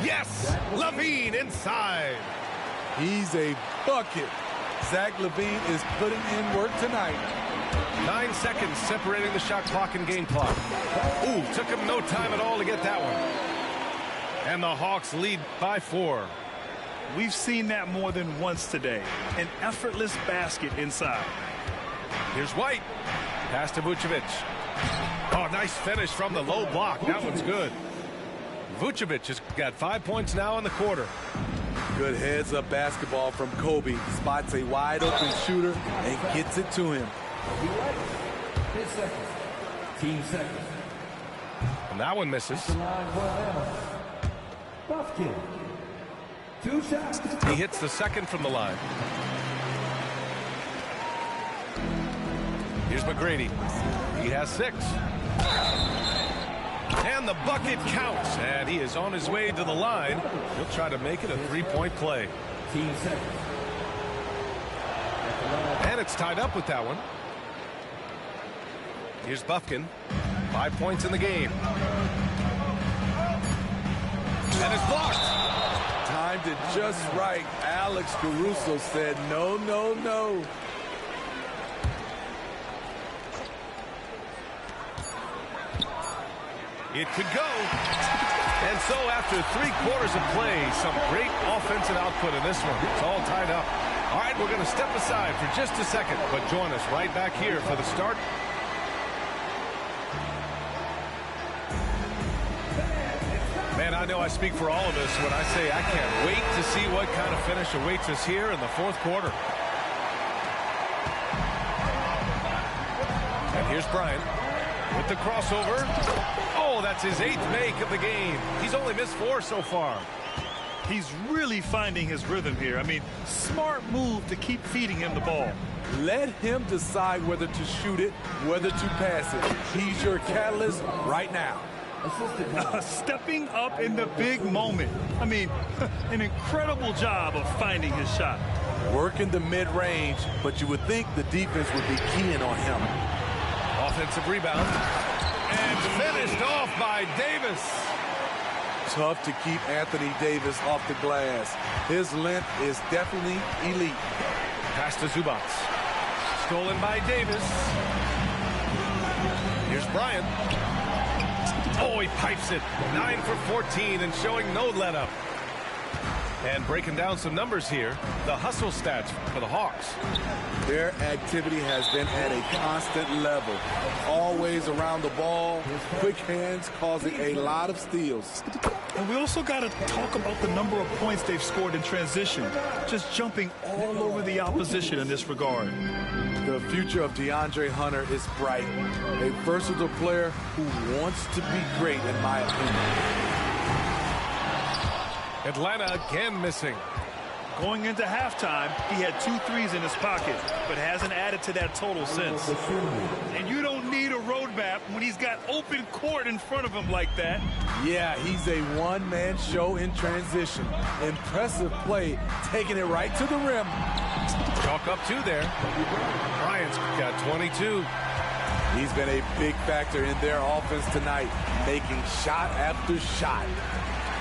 Yes! Levine inside. He's a bucket. Zach LaVine is putting in work tonight. 9 seconds separating the shot clock and game clock. Ooh, took him no time at all to get that one. And the Hawks lead by 4. We've seen that more than once today. An effortless basket inside. Here's White. Pass to Vucevic. Oh, nice finish from the low block. That one's good. Vucevic has got 5 points now in the quarter. Good heads-up basketball from Kobe. Spots a wide-open shooter and gets it to him. Be ready. 10 seconds. Team seconds. And that one misses. The line for Atlanta. Bufkin. 2 shots. He hits the second from the line. Here's McGrady. He has 6. And the bucket counts. And he is on his way to the line. He'll try to make it a 3-point play. Team seconds. And it's tied up with that one. Here's Bufkin. 5 points in the game. And it's blocked. Timed it just right. Alex Caruso said no, no, no. It could go. And so after 3 quarters of play, some great offensive output in this one. It's all tied up. All right, we're going to step aside for just a second, but join us right back here for the start. Man, I know I speak for all of us when I say I can't wait to see what kind of finish awaits us here in the 4th quarter. And here's Bryant with the crossover. Oh, that's his 8th make of the game. He's only missed 4 so far. He's really finding his rhythm here. I mean, smart move to keep feeding him the ball. Let him decide whether to shoot it, whether to pass it. He's your catalyst right now. Stepping up in the big moment. I mean, an incredible job of finding his shot. Working the mid-range, but you would think the defense would be keying on him. Offensive rebound. And finished off by Davis. Tough to keep Anthony Davis off the glass. His length is definitely elite. Pass to Zubac. Stolen by Davis. Here's Bryant. Oh, he pipes it. 9 for 14 and showing no let-up. And breaking down some numbers here, the hustle stats for the Hawks. Their activity has been at a constant level. Always around the ball, quick hands causing a lot of steals. And we also got to talk about the number of points they've scored in transition. Just jumping all over the opposition in this regard. The future of DeAndre Hunter is bright. A versatile player who wants to be great, in my opinion. Atlanta again missing. Going into halftime, he had 2 threes in his pocket, but hasn't added to that total since. And you don't need a roadmap when he's got open court in front of him like that. Yeah, he's a one-man show in transition. Impressive play, taking it right to the rim. Chalk up 2 there. Bryant's got 22. He's been a big factor in their offense tonight, making shot after shot.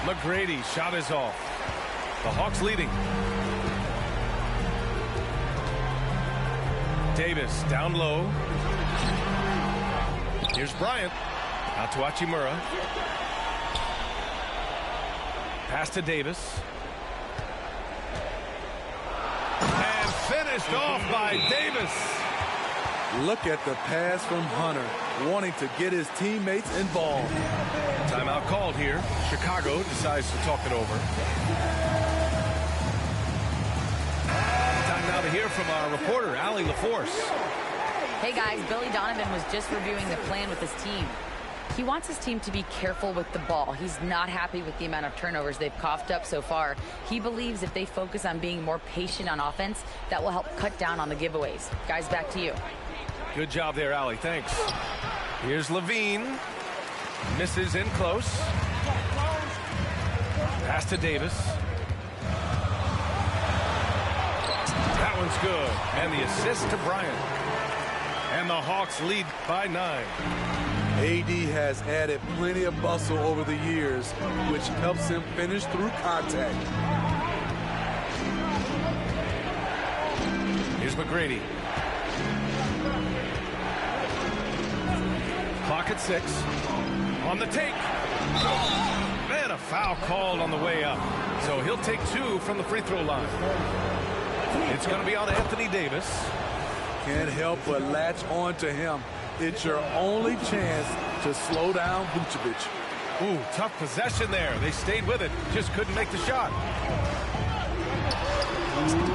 McGrady's shot is off. The Hawks leading. Davis down low. Here's Bryant. Out to Hachimura. Pass to Davis. And finished off by Davis. Look at the pass from Hunter, wanting to get his teammates involved. Timeout called here. Chicago decides to talk it over. Time now to hear from our reporter, Allie LaForce. Hey guys, Billy Donovan was just reviewing the plan with his team. He wants his team to be careful with the ball. He's not happy with the amount of turnovers they've coughed up so far. He believes if they focus on being more patient on offense, that will help cut down on the giveaways. Guys, back to you. Good job there, Allie. Thanks. Here's Levine. Misses in close. Pass to Davis. That one's good. And the assist to Bryant. And the Hawks lead by 9. AD has added plenty of muscle over the years, which helps him finish through contact. Here's McGrady. Clock at 6. On the take. Man, a foul called on the way up. So he'll take 2 from the free throw line. It's going to be on Anthony Davis. Can't help but latch on to him. It's your only chance to slow down Vucevic. Ooh, tough possession there. They stayed with it. Just couldn't make the shot.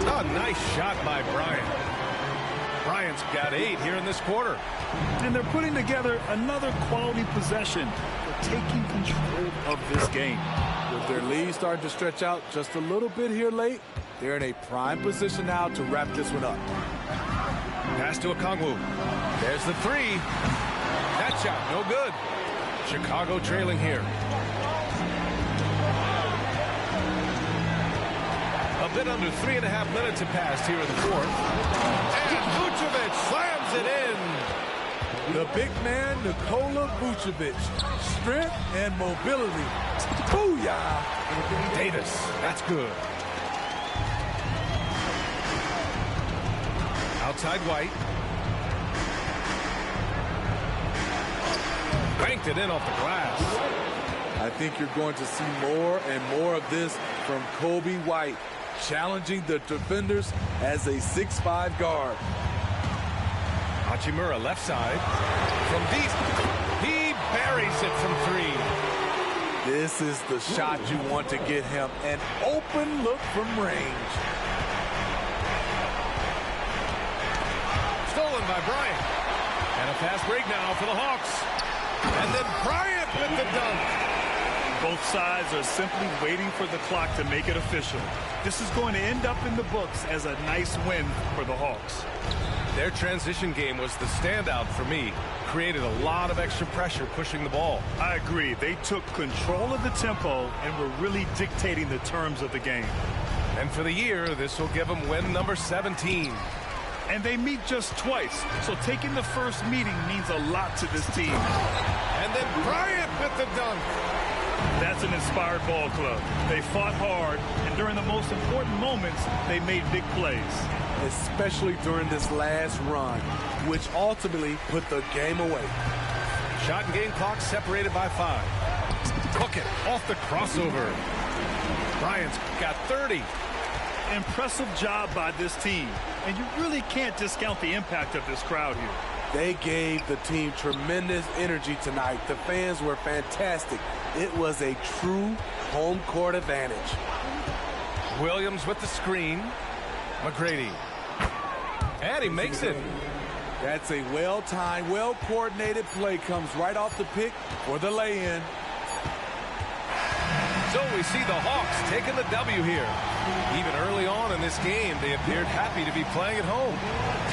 Oh, nice shot by Bryant. Bryant's got 8 here in this quarter. And they're putting together another quality possession. They're taking control of this game. With their lead starting to stretch out just a little bit here late, they're in a prime position now to wrap this one up. Pass to Okongwu. There's the 3. That shot, no good. Chicago trailing here. A bit under 3.5 minutes have passed here in the 4th. And Vucevic slams it in. The big man, Nikola Vucevic. Strength and mobility. Booyah! Davis, that's good. Outside White. Banked it in off the glass. I I think you're going to see more and more of this from Kobe White, challenging the defenders as a 6'5" guard. Hachimura left side. From deep, he buries it from 3. This is the shot you want to get him. An open look from range. Stolen by Bryant. And a fast break now for the Hawks. And then Bryant with the dunk. Both sides are simply waiting for the clock to make it official. This is going to end up in the books as a nice win for the Hawks. Their transition game was the standout for me. Created a lot of extra pressure pushing the ball. I agree. They took control of the tempo and were really dictating the terms of the game. And for the year, this will give them win number 17. And they meet just twice, so taking the first meeting means a lot to this team. And then Bryant with the dunk. That's an inspired ball club. They fought hard, and during the most important moments, they made big plays. Especially during this last run, which ultimately put the game away. Shot and game clock separated by 5. Cook it off the crossover. Bryant's got 30. Impressive job by this team, and you really can't discount the impact of this crowd here. They gave the team tremendous energy tonight. The fans were fantastic. It was a true home court advantage. Williams with the screen. McGrady. And he makes it. That's a well-timed, well-coordinated play. Comes right off the pick for the lay-in. So we see the Hawks taking the W here. Even early on in this game, they appeared happy to be playing at home.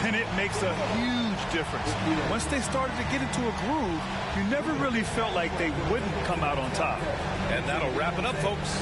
And it makes a huge difference. Once they started to get into a groove, you never really felt like they wouldn't come out on top. And that'll wrap it up, folks.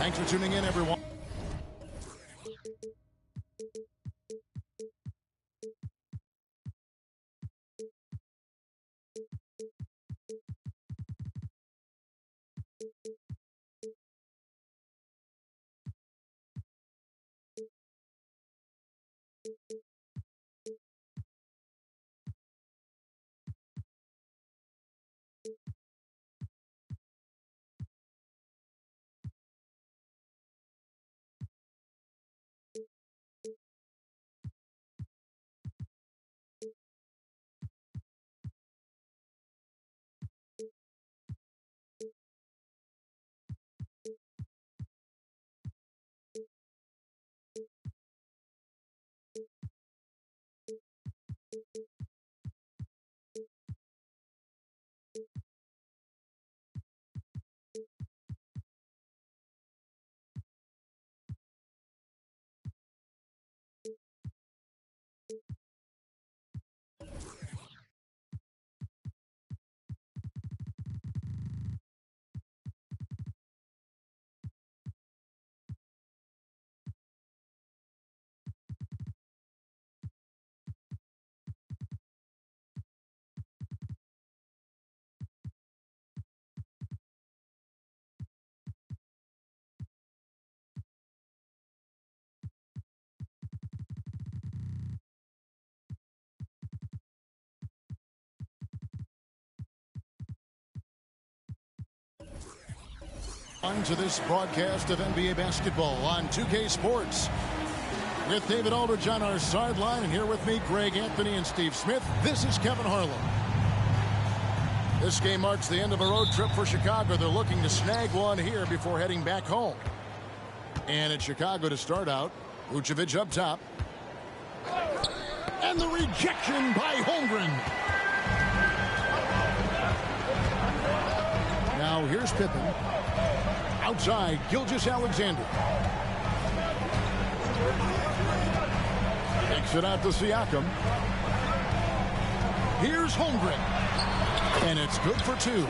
Thanks for tuning in, everyone. On to this broadcast of NBA basketball on 2K Sports. With David Aldridge on our sideline, and here with me, Greg Anthony and Steve Smith. This is Kevin Harlan. This game marks the end of a road trip for Chicago. They're looking to snag one here before heading back home. And it's Chicago to start out. Vucevic up top. And the rejection by Holmgren. Now here's Pippen. Outside, Gilgeous-Alexander. Takes it out to Siakam. Here's Holmgren. And it's good for two.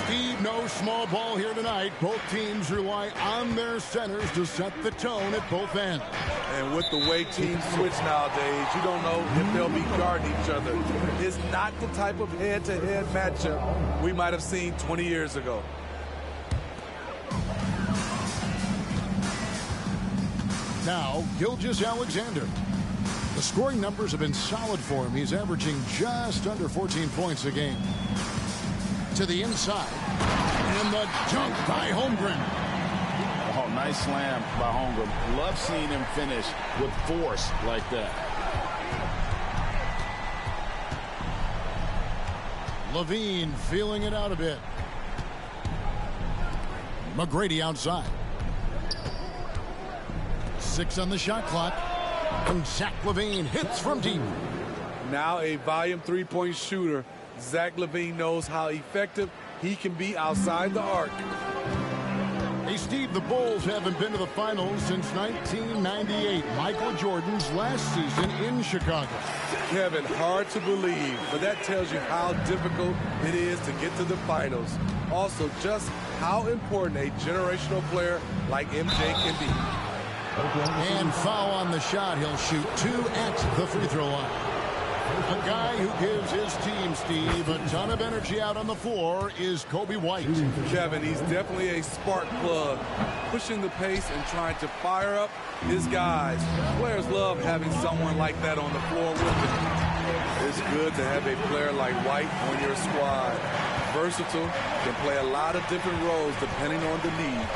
Steve, no small ball here tonight. Both teams rely on their centers to set the tone at both ends. And with the way teams switch nowadays, you don't know if they'll be guarding each other. It's not the type of head-to-head matchup we might have seen 20 years ago. Now, Gilgeous-Alexander. The scoring numbers have been solid for him. He's averaging just under 14 points a game. To the inside. And the dunk by Holmgren. Oh, nice slam by Holmgren. Love seeing him finish with force like that. Levine feeling it out a bit. McGrady outside. 6 on the shot clock. And Zach LaVine hits from deep. Now a volume three-point shooter. Zach LaVine knows how effective he can be outside the arc. Hey, Steve, the Bulls haven't been to the finals since 1998, Michael Jordan's last season in Chicago. Kevin, hard to believe, but that tells you how difficult it is to get to the finals. Also, just how important a generational player like MJ can be. And foul on the shot. He'll shoot 2 at the free throw line. A guy who gives his team, Steve, a ton of energy out on the floor is Kobe White. Kevin, he's definitely a spark plug, pushing the pace and trying to fire up his guys. Players love having someone like that on the floor with them. It's good to have a player like White on your squad. Versatile, can play a lot of different roles depending on the need.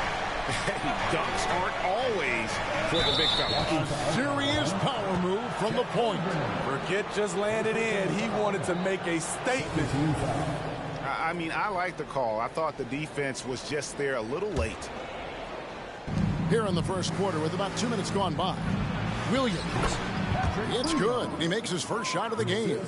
Dunks aren't always for the big fella. Serious power move from the point. Forget just landed in. He wanted to make a statement. I mean, I like the call. I thought the defense was just there a little late. Here in the first quarter with about 2 minutes gone by. Williams. It's good. He makes his first shot of the game.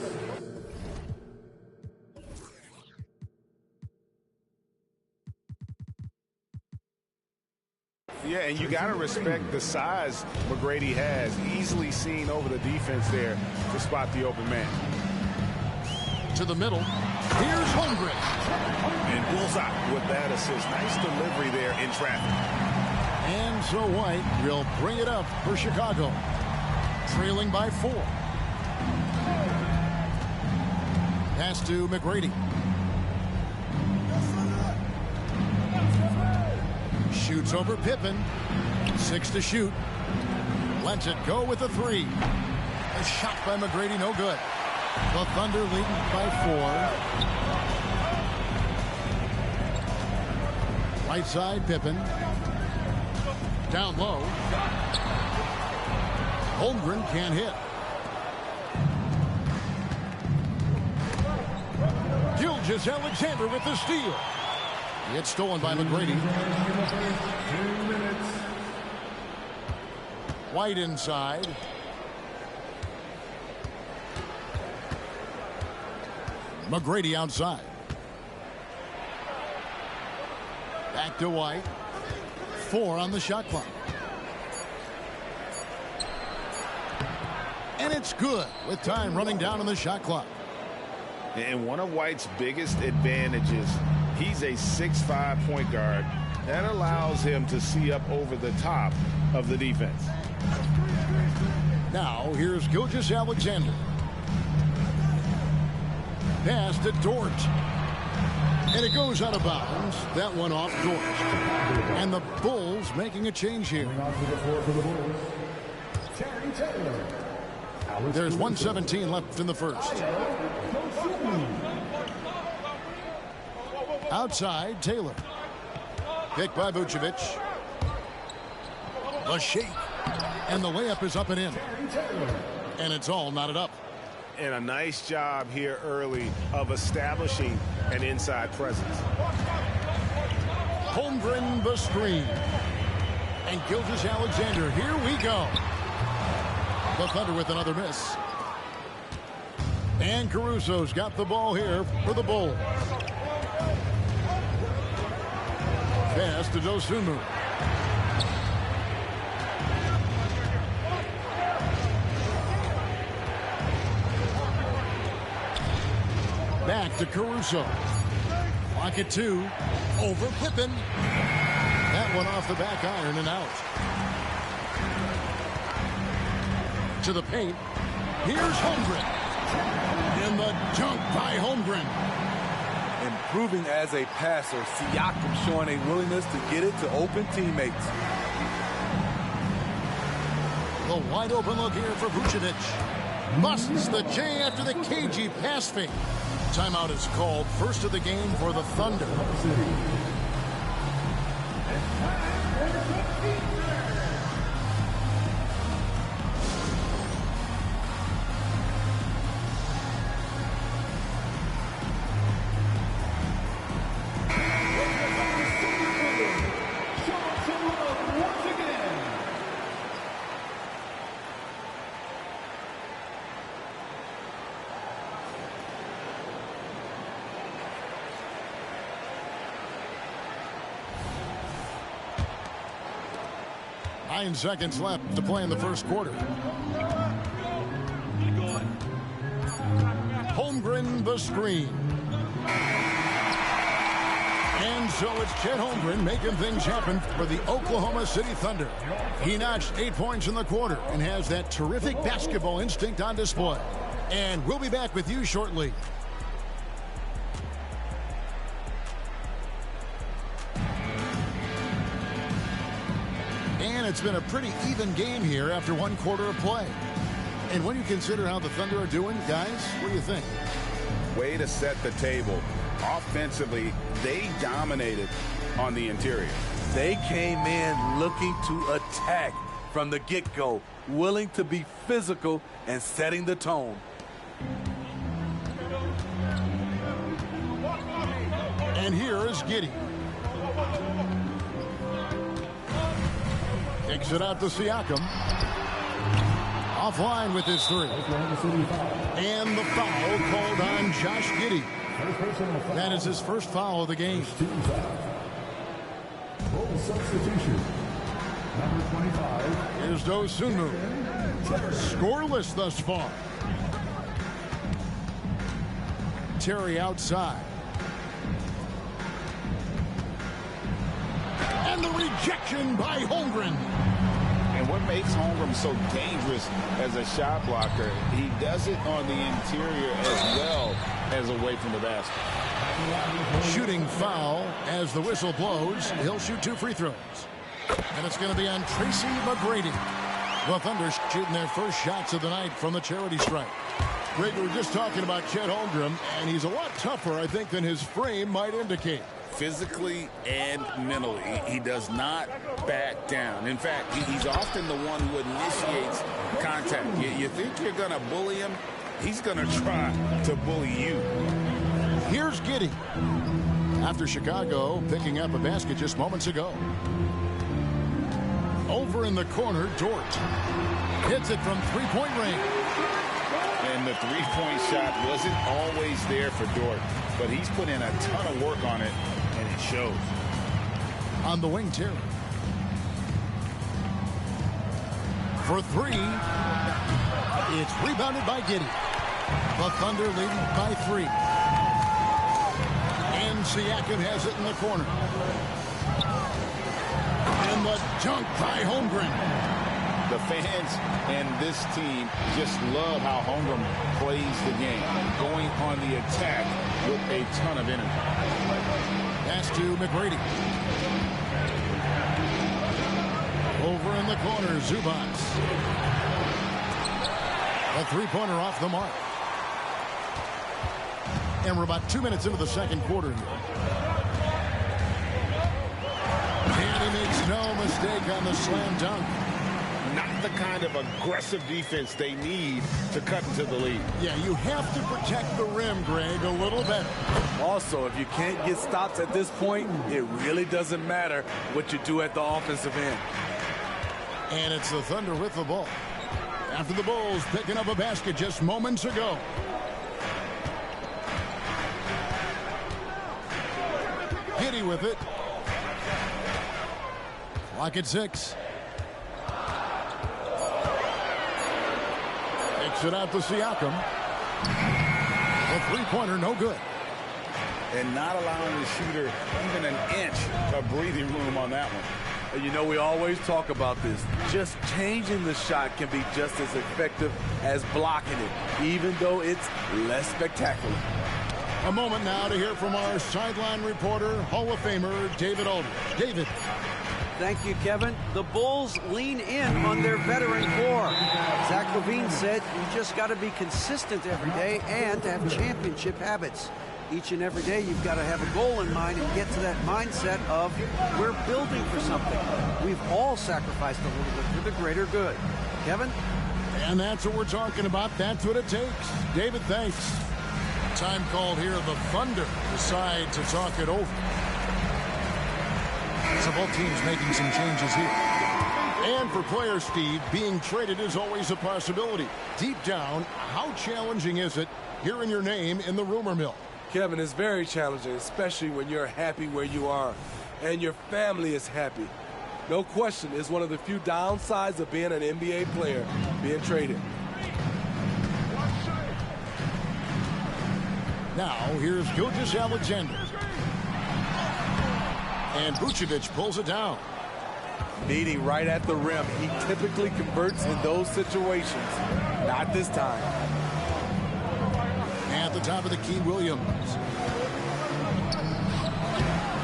Yeah, and you got to respect the size McGrady has. Easily seen over the defense there to spot the open man. To the middle. Here's Holmgren. And bullseye with that assist. Nice delivery there in traffic. And so White will bring it up for Chicago, trailing by 4. Pass to McGrady. Shoots over Pippen. 6 to shoot. Lets it go with a 3. A shot by McGrady, no good. The Thunder leading by 4. Right side, Pippen. Down low. Holmgren can't hit. Gilgeous-Alexander with the steal. It's stolen by McGrady. 2 minutes. White inside. McGrady outside. Back to White. 4 on the shot clock. And it's good with time running down on the shot clock. And one of White's biggest advantages, he's a 6'5" point guard. That allows him to see up over the top of the defense. Now, here's Gilgeous-Alexander. Pass to Dort. And it goes out of bounds. That one off Dort. And the Bulls making a change here. There's 1:17 left in the first. Outside, Taylor. Picked by Vucevic. The shake. And the layup is up and in. And it's all knotted up. And a nice job here early of establishing an inside presence. Holmgren the screen. And Gilgeous-Alexander, here we go. The Thunder with another miss. And Caruso's got the ball here for the Bulls. Pass to Dosunmu. Back to Caruso. Lock it 2. Over Pippen. That one off the back iron and out. To the paint. Here's Holmgren. In the dunk by Holmgren. Improving as a passer, Siakam showing a willingness to get it to open teammates. The wide open look here for Vucevic. Busts the J after the cagey pass fake. Timeout is called. First of the game for the Thunder. Nine seconds left to play in the first quarter. Holmgren the screen. And so it's Chet Holmgren making things happen for the Oklahoma City Thunder. He notched 8 points in the quarter and has that terrific basketball instinct on display. And we'll be back with you shortly. And it's been a pretty even game here after one quarter of play. And when you consider how the Thunder are doing, guys, what do you think? Way to set the table. Offensively, they dominated on the interior. They came in looking to attack from the get-go, willing to be physical and setting the tone. And here is Giddey. Takes it out to Siakam. Offline with his 3. And the foul called on Josh Giddey. That is his first foul of the game. Full substitution. Number 25. Here's Dosunmu. Scoreless thus far. Terry outside. And the rejection by Holmgren. And what makes Holmgren so dangerous as a shot blocker, he does it on the interior as well as away from the basket. Shooting foul as the whistle blows. He'll shoot 2 free throws. And it's going to be on Tracy McGrady. The Thunder shooting their first shots of the night from the charity stripe. Greg, we were just talking about Chet Holmgren, and he's a lot tougher, I think, than his frame might indicate. Physically and mentally, he does not back down. In fact, he's often the one who initiates contact. You think you're going to bully him? He's going to try to bully you. Here's Giddey. After Chicago picking up a basket just moments ago. Over in the corner, Dort hits it from three-point range. And the three-point shot wasn't always there for Dort, but he's put in a ton of work on it, and it shows. On the wing, Terry. For 3. It's rebounded by Giddey. The Thunder leading by 3. And Siakam has it in the corner. And the dunk by Holmgren. The fans and this team just love how Holmgren plays the game, going on the attack with a ton of energy. Pass to McGrady. Over in the corner, Zubats. A three-pointer off the mark. And we're about 2 minutes into the second quarter here. And he makes no mistake on the slam dunk. Not the kind of aggressive defense they need to cut into the lead. Yeah, you have to protect the rim, Greg, a little better. Also, if you can't get stops at this point, it really doesn't matter what you do at the offensive end. And it's the Thunder with the ball. After the Bulls picking up a basket just moments ago. Giddey with it. Clock at 6. It out to Siakam. The three-pointer, no good. And not allowing the shooter even an inch of breathing room on that one. And you know, we always talk about this. Just changing the shot can be just as effective as blocking it, even though it's less spectacular. A moment now to hear from our sideline reporter, Hall of Famer David Aldridge. David. Thank you, Kevin. The Bulls lean in on their veteran core. Zach LaVine said you just got to be consistent every day and have championship habits. Each and every day you've got to have a goal in mind and get to that mindset of we're building for something. We've all sacrificed a little bit for the greater good. Kevin? And that's what we're talking about. That's what it takes. David, thanks. Time called here. The Thunder decide to talk it over. So both teams making some changes here. And for players, Steve, being traded is always a possibility. Deep down, how challenging is it hearing your name in the rumor mill? Kevin, it's very challenging, especially when you're happy where you are and your family is happy. No question, it's one of the few downsides of being an NBA player, being traded. Now, here's Gilgeous-Alexander. And Vucevic pulls it down. Beating right at the rim. He typically converts in those situations. Not this time. At the top of the key, Williams.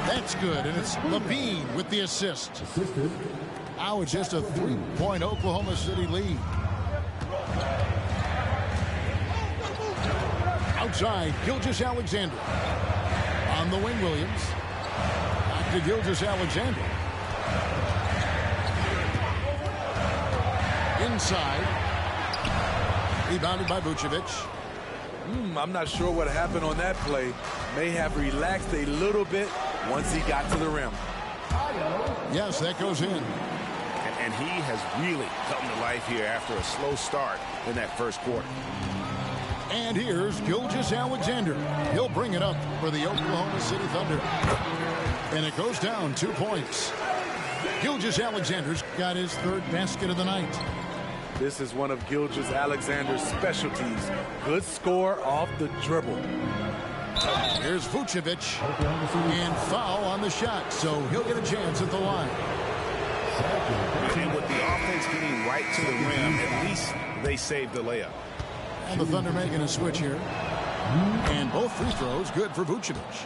That's good, and it's LaVine with the assist. Now it's just a 3-point Oklahoma City lead. Outside, Gilgeous-Alexander. On the wing, Williams. To Gilgeous-Alexander. Inside. Rebounded by Vucevic. I'm not sure what happened on that play. May have relaxed a little bit once he got to the rim. Yes, that goes in. And he has really come to life here after a slow start in that first quarter. And here's Gilgeous-Alexander. He'll bring it up for the Oklahoma City Thunder. And it goes down 2 points. Gilgeous-Alexander's got his third basket of the night. This is one of Gilgeous-Alexander's specialties. Good score off the dribble. Here's Vucevic, and foul on the shot, so he'll get a chance at the line. And with the offense getting right to the rim, at least they saved the layup. And the Thunder making a switch here. And both free throws good for Vucevic.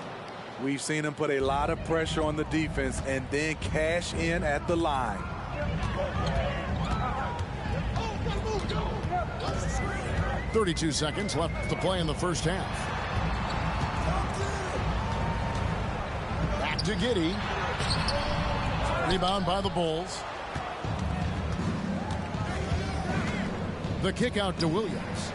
We've seen him put a lot of pressure on the defense and then cash in at the line. .32 seconds left to play in the first half. Back to Giddey. Rebound by the Bulls. The kick out to Williams.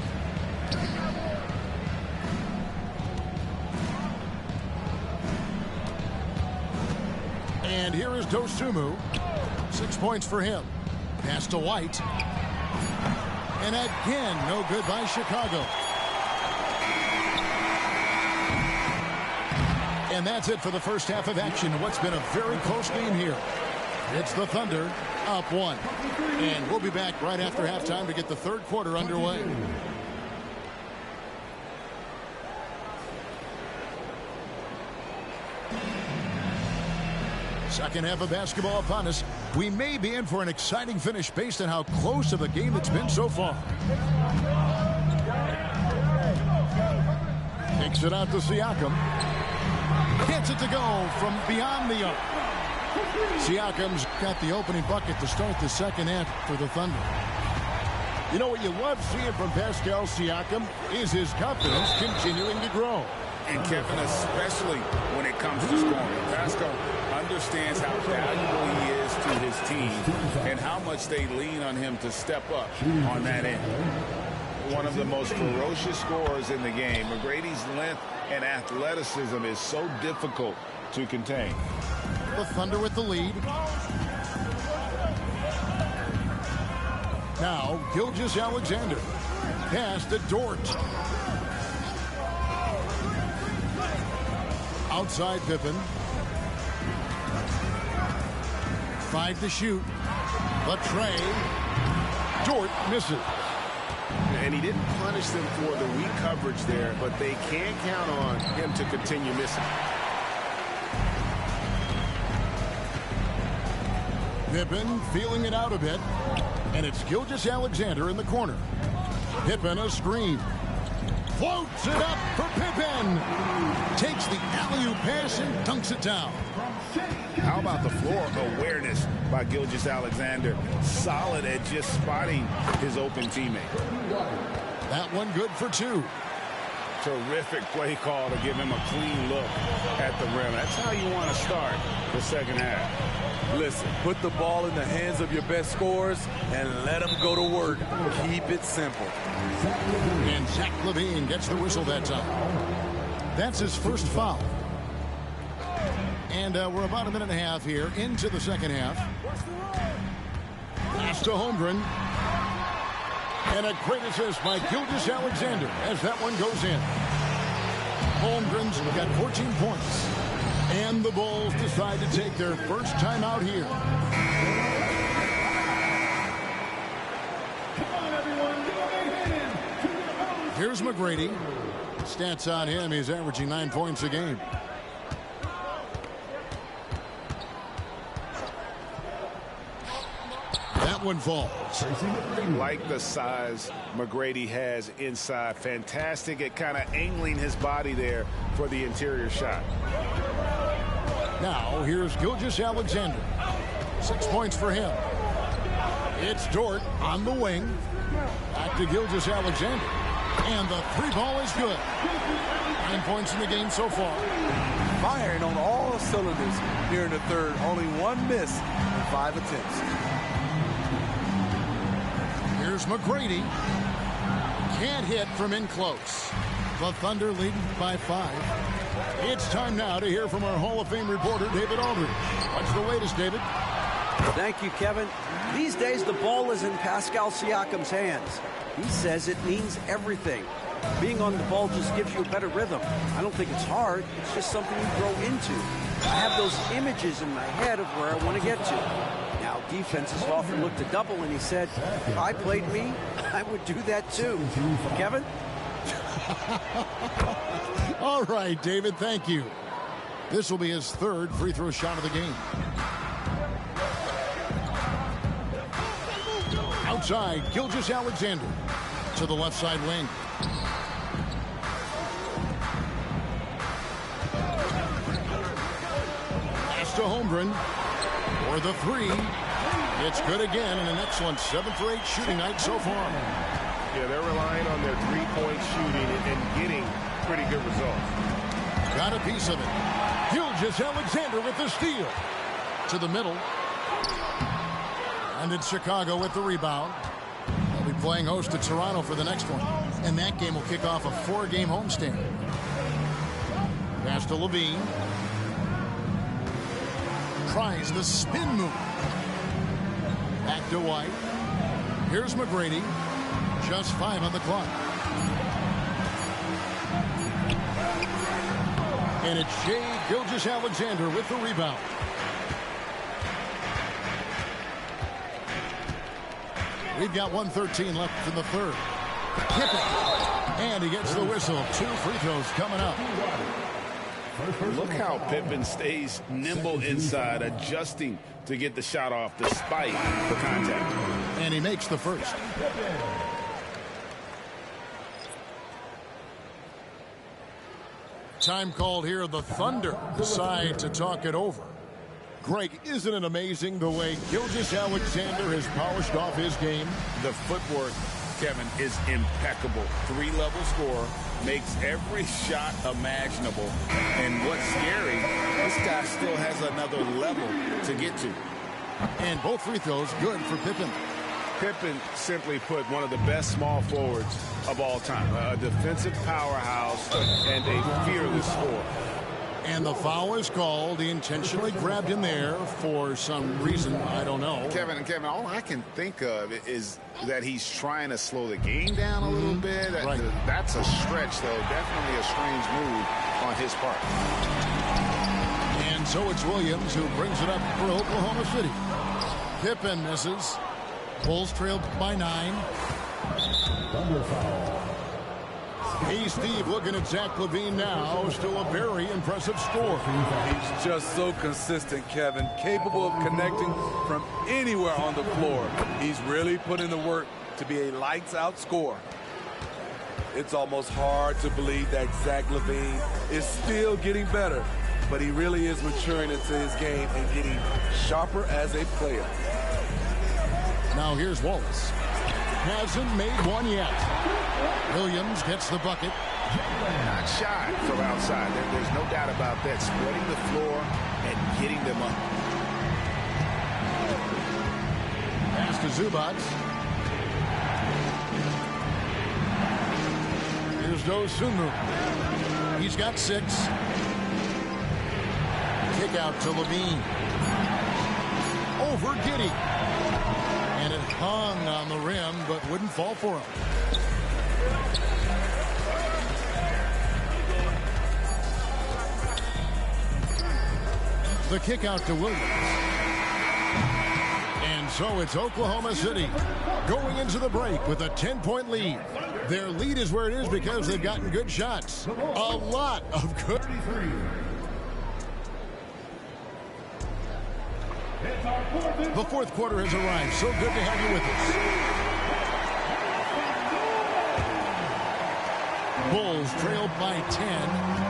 And here is Dosunmu. 6 points for him. Pass to White. And again, no good by Chicago. And that's it for the first half of action. What's been a very close game here. It's the Thunder up 1. And we'll be back right after halftime to get the third quarter underway. Second half of basketball upon us. We may be in for an exciting finish based on how close of a game it's been so far. Takes it out to Siakam. Gets it to go from beyond the arc. Siakam's got the opening bucket to start the second half for the Thunder. You know what you love seeing from Pascal Siakam is his confidence continuing to grow. And Kevin, especially when it comes to scoring. Pascal understands how valuable he is to his team and how much they lean on him to step up on that end. One of the most ferocious scorers in the game. McGrady's length and athleticism is so difficult to contain. The Thunder with the lead. Now Gilgeous-Alexander. Pass to Dort. Outside Pippen. 5 to shoot. Latrey. Dort misses. And he didn't punish them for the weak coverage there, but they can't count on him to continue missing. Pippen feeling it out a bit. And it's Gilgeous-Alexander in the corner. Pippen a screen. Floats it up for Pippen. Takes the alley-oop pass and dunks it down. How about the floor awareness by Gilgeous-Alexander? Solid at just spotting his open teammate. That one good for 2. Terrific play call to give him a clean look at the rim. That's how you want to start the second half. Listen, put the ball in the hands of your best scorers and let them go to work. Keep it simple. And Zach LaVine gets the whistle that time. That's his first foul. And we're about a minute and a half here into the second half. Pass to Holmgren. And a great assist by Gilgeous-Alexander as that one goes in. Holmgren's got 14 points. And the Bulls decide to take their first time out here. Here's McGrady. Stats on him, he's averaging 9 points a game. That one falls. Like the size McGrady has inside. Fantastic at kind of angling his body there for the interior shot. Now here's Gilgeous-Alexander. 6 points for him. It's Dort on the wing. Back to Gilgeous-Alexander. And the 3 ball is good. 9 points in the game so far. Firing on all cylinders here in the third. Only 1 miss in 5 attempts. Here's McGrady. Can't hit from in close. The Thunder leading by 5. It's time now to hear from our Hall of Fame reporter, David Aldridge. What's the latest, David? Thank you, Kevin. These days, the ball is in Pascal Siakam's hands. He says it means everything. Being on the ball just gives you a better rhythm. I don't think it's hard. It's just something you grow into. I have those images in my head of where I want to get to. Now, defenses often look to double, and he said, if I played me, I would do that too. Kevin? All right, David, thank you. This will be his third free throw shot of the game. Outside, Gilgeous-Alexander to the left side wing. Pass to Holmgren for the three. It's good again, and an excellent 7 for 8 shooting night so far. Yeah, they're relying on their three-point shooting and getting pretty good results. Got a piece of it. Gilgeous-Alexander with the steal. To the middle. And it's Chicago with the rebound. They'll be playing host to Toronto for the next one. And that game will kick off a 4-game homestand. Pass to Levine. Tries the spin move. Back to White. Here's McGrady. Just 5 on the clock. And it's Shai Gilgeous-Alexander with the rebound. We've got 1:13 left in the third. Pippen. And he gets the whistle. 2 free throws coming up. Look how Pippen stays nimble inside, adjusting to get the shot off despite the contact. And he makes the first. Time called here. The Thunder decide to talk it over. Greg, isn't it amazing the way Gilgeous-Alexander has polished off his game? The footwork, Kevin, is impeccable. 3-level scorer, makes every shot imaginable. And what's scary, this guy still has another level to get to. And both free throws good for Pippen. Pippen, simply put, one of the best small forwards of all time. A defensive powerhouse and a fearless scorer. And the foul is called. He intentionally grabbed him there for some reason. I don't know. Kevin, all I can think of is that he's trying to slow the game down a little bit. Right. That's a stretch, though. Definitely a strange move on his part. And so it's Williams who brings it up for Oklahoma City. Pippen misses. Bulls trailed by 9. Thunder foul. Hey, Steve, looking at Zach LaVine now. Still a very impressive score. He's just so consistent, Kevin. Capable of connecting from anywhere on the floor. He's really put in the work to be a lights-out scorer. It's almost hard to believe that Zach LaVine is still getting better, but he really is maturing into his game and getting sharper as a player. Now here's Wallace. Hasn't made one yet. Williams gets the bucket. Not shy from outside. There's no doubt about that. Spreading the floor and getting them up. Pass to Zubac. Here's Dosunmu. He's got 6. Kick out to Levine. Over Giddey. And it hung on the rim, but wouldn't fall for him. The kick out to Williams. And so it's Oklahoma City going into the break with a 10-point lead. Their lead is where it is because they've gotten good shots. A lot of good. The fourth quarter has arrived. So good to have you with us. Bulls trailed by 10.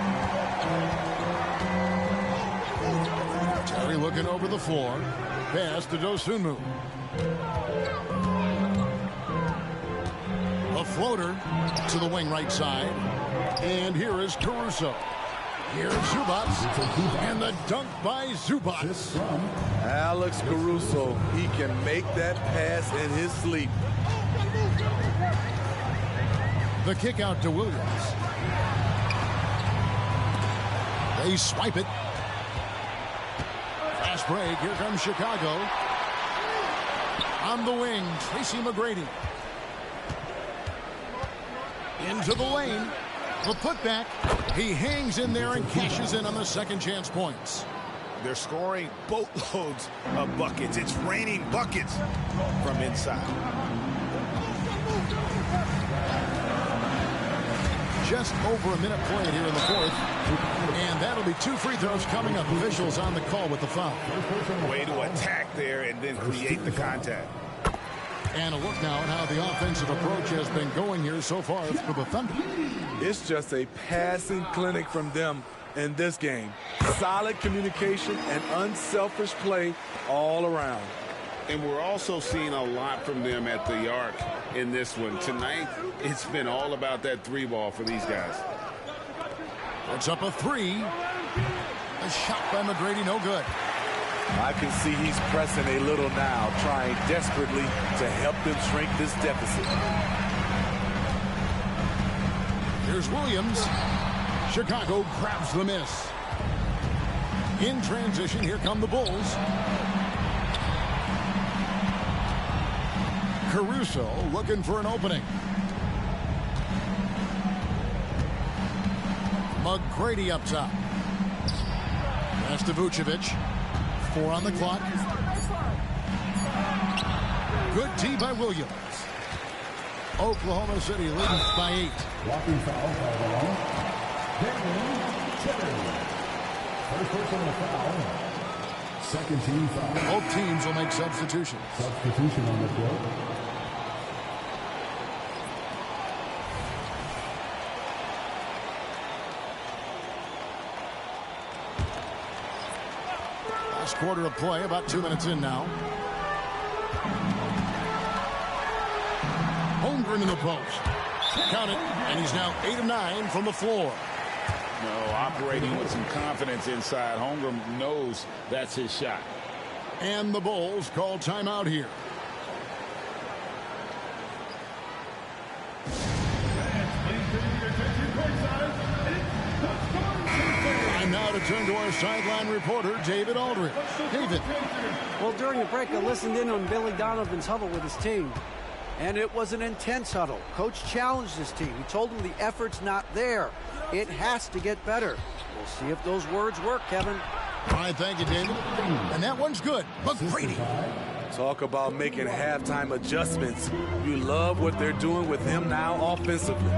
Terry looking over the floor. Pass to Dosunmu. A floater to the wing right side. And here is Caruso. Here's Zubac. And the dunk by Zubac. Alex Caruso, he can make that pass in his sleep. The kick out to Williams. They swipe it. Fast break. Here comes Chicago. On the wing, Tracy McGrady. Into the lane. The putback. He hangs in there and cashes in on the second chance points. They're scoring boatloads of buckets. It's raining buckets from inside. just over a minute played here in the fourth. And that'll be 2 free throws coming up. Officials on the call with the foul. Way to attack there and then create the contact. And a look now at how the offensive approach has been going here so far for the Thunder. It's just a passing clinic from them in this game. Solid communication and unselfish play all around. And we're also seeing a lot from them at the arc in this one. Tonight, it's been all about that 3-ball for these guys. It's up a 3. A shot by McGrady, no good. I can see he's pressing a little now, trying desperately to help them shrink this deficit. Here's Williams. Chicago grabs the miss. In transition, here come the Bulls. Caruso looking for an opening. McGrady up top. Pass to Vucevic. 4 on the clock. Good tee by Williams. Oklahoma City leading by 8. Walking foul by the line. First personal foul. Second team foul. Both teams will make substitutions. Substitution on the court. Last quarter of play, about 2 minutes in now. Holmgren in the post. Count it, and he's now 8 of 9 from the floor. No, operating with some confidence inside. Holmgren knows that's his shot. And the Bulls call timeout here. And now to turn to our sideline reporter, David Aldridge. David. Well, during the break, I listened in on Billy Donovan's huddle with his team. And it was an intense huddle. Coach challenged his team. He told them the effort's not there. It has to get better. We'll see if those words work, Kevin. All right, thank you, David. And that one's good. McGrady. Talk about making halftime adjustments. You love what they're doing with him now offensively.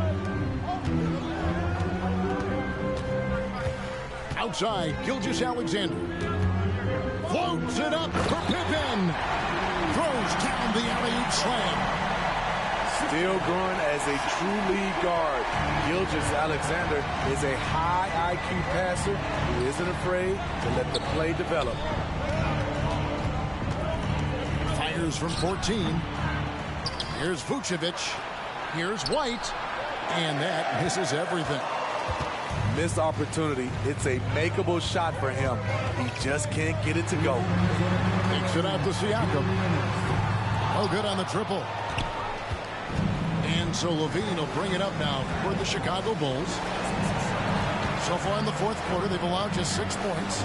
Outside, Gilgeous-Alexander. Floats it up for Pippen. Throws down the alley-oop slam. Still growing as a true lead guard. Gilgeous-Alexander is a high IQ passer who isn't afraid to let the play develop. Fires from 14. Here's Vucevic. Here's White. And that misses everything. Missed opportunity. It's a makeable shot for him. He just can't get it to go. Takes it out to Siakam. Oh, good on the triple. And so Levine will bring it up now for the Chicago Bulls. So far in the fourth quarter, they've allowed just 6 points.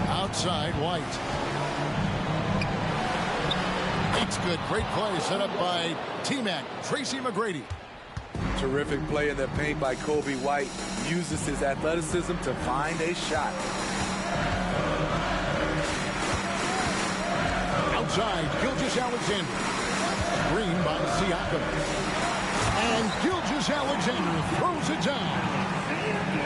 Outside, White. It's good. Great play set up by T-Mac, Tracy McGrady. Terrific play in the paint by Kobe White. Uses his athleticism to find a shot. Outside, Gilgeous-Alexander. Green by Siakam. And Gilgeous-Alexander throws it down.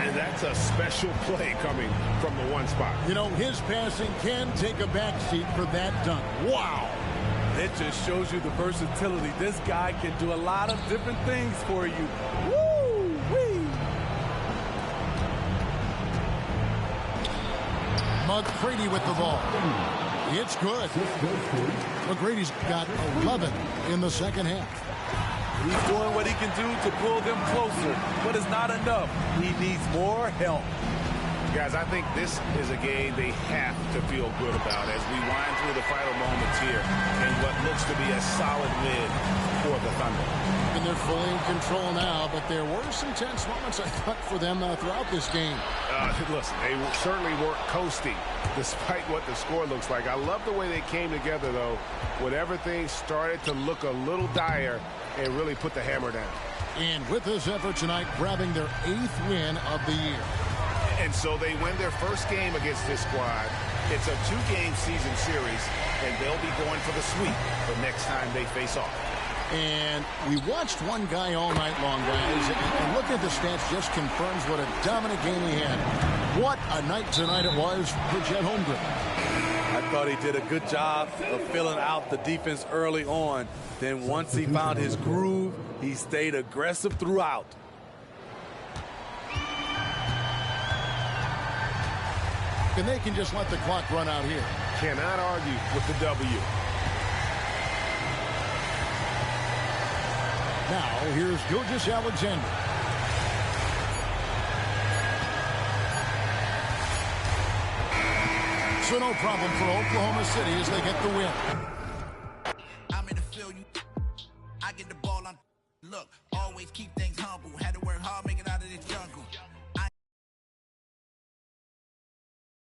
And that's a special play coming from the one spot. You know, his passing can take a backseat for that dunk. Wow. It just shows you the versatility. This guy can do a lot of different things for you. Woo-wee! McGrady with the ball. It's good. McGrady's got 11 in the second half. He's doing what he can do to pull them closer, but it's not enough. He needs more help. Guys, I think this is a game they have to feel good about as we wind through the final moments here in what looks to be a solid win for the Thunder. And they're fully in control now, but there were some tense moments, I thought, for them throughout this game. Listen, they certainly weren't coasting despite what the score looks like. I love the way they came together, though, when everything started to look a little dire and really put the hammer down. And with this effort tonight, grabbing their 8th win of the year. And so they win their first game against this squad. It's a 2-game season series, and they'll be going for the sweep the next time they face off. And we watched one guy all night long, guys, and looking at the stats just confirms what a dominant game he had. What a night tonight it was for Chet Holmgren. I thought he did a good job of filling out the defense early on. Then once he found his groove, he stayed aggressive throughout. And they can just let the clock run out here. Cannot argue with the W. Now, here's Gilgeous-Alexander. So no problem for Oklahoma City as they get the win. I'm in the field. I get the ball on. Look, always keep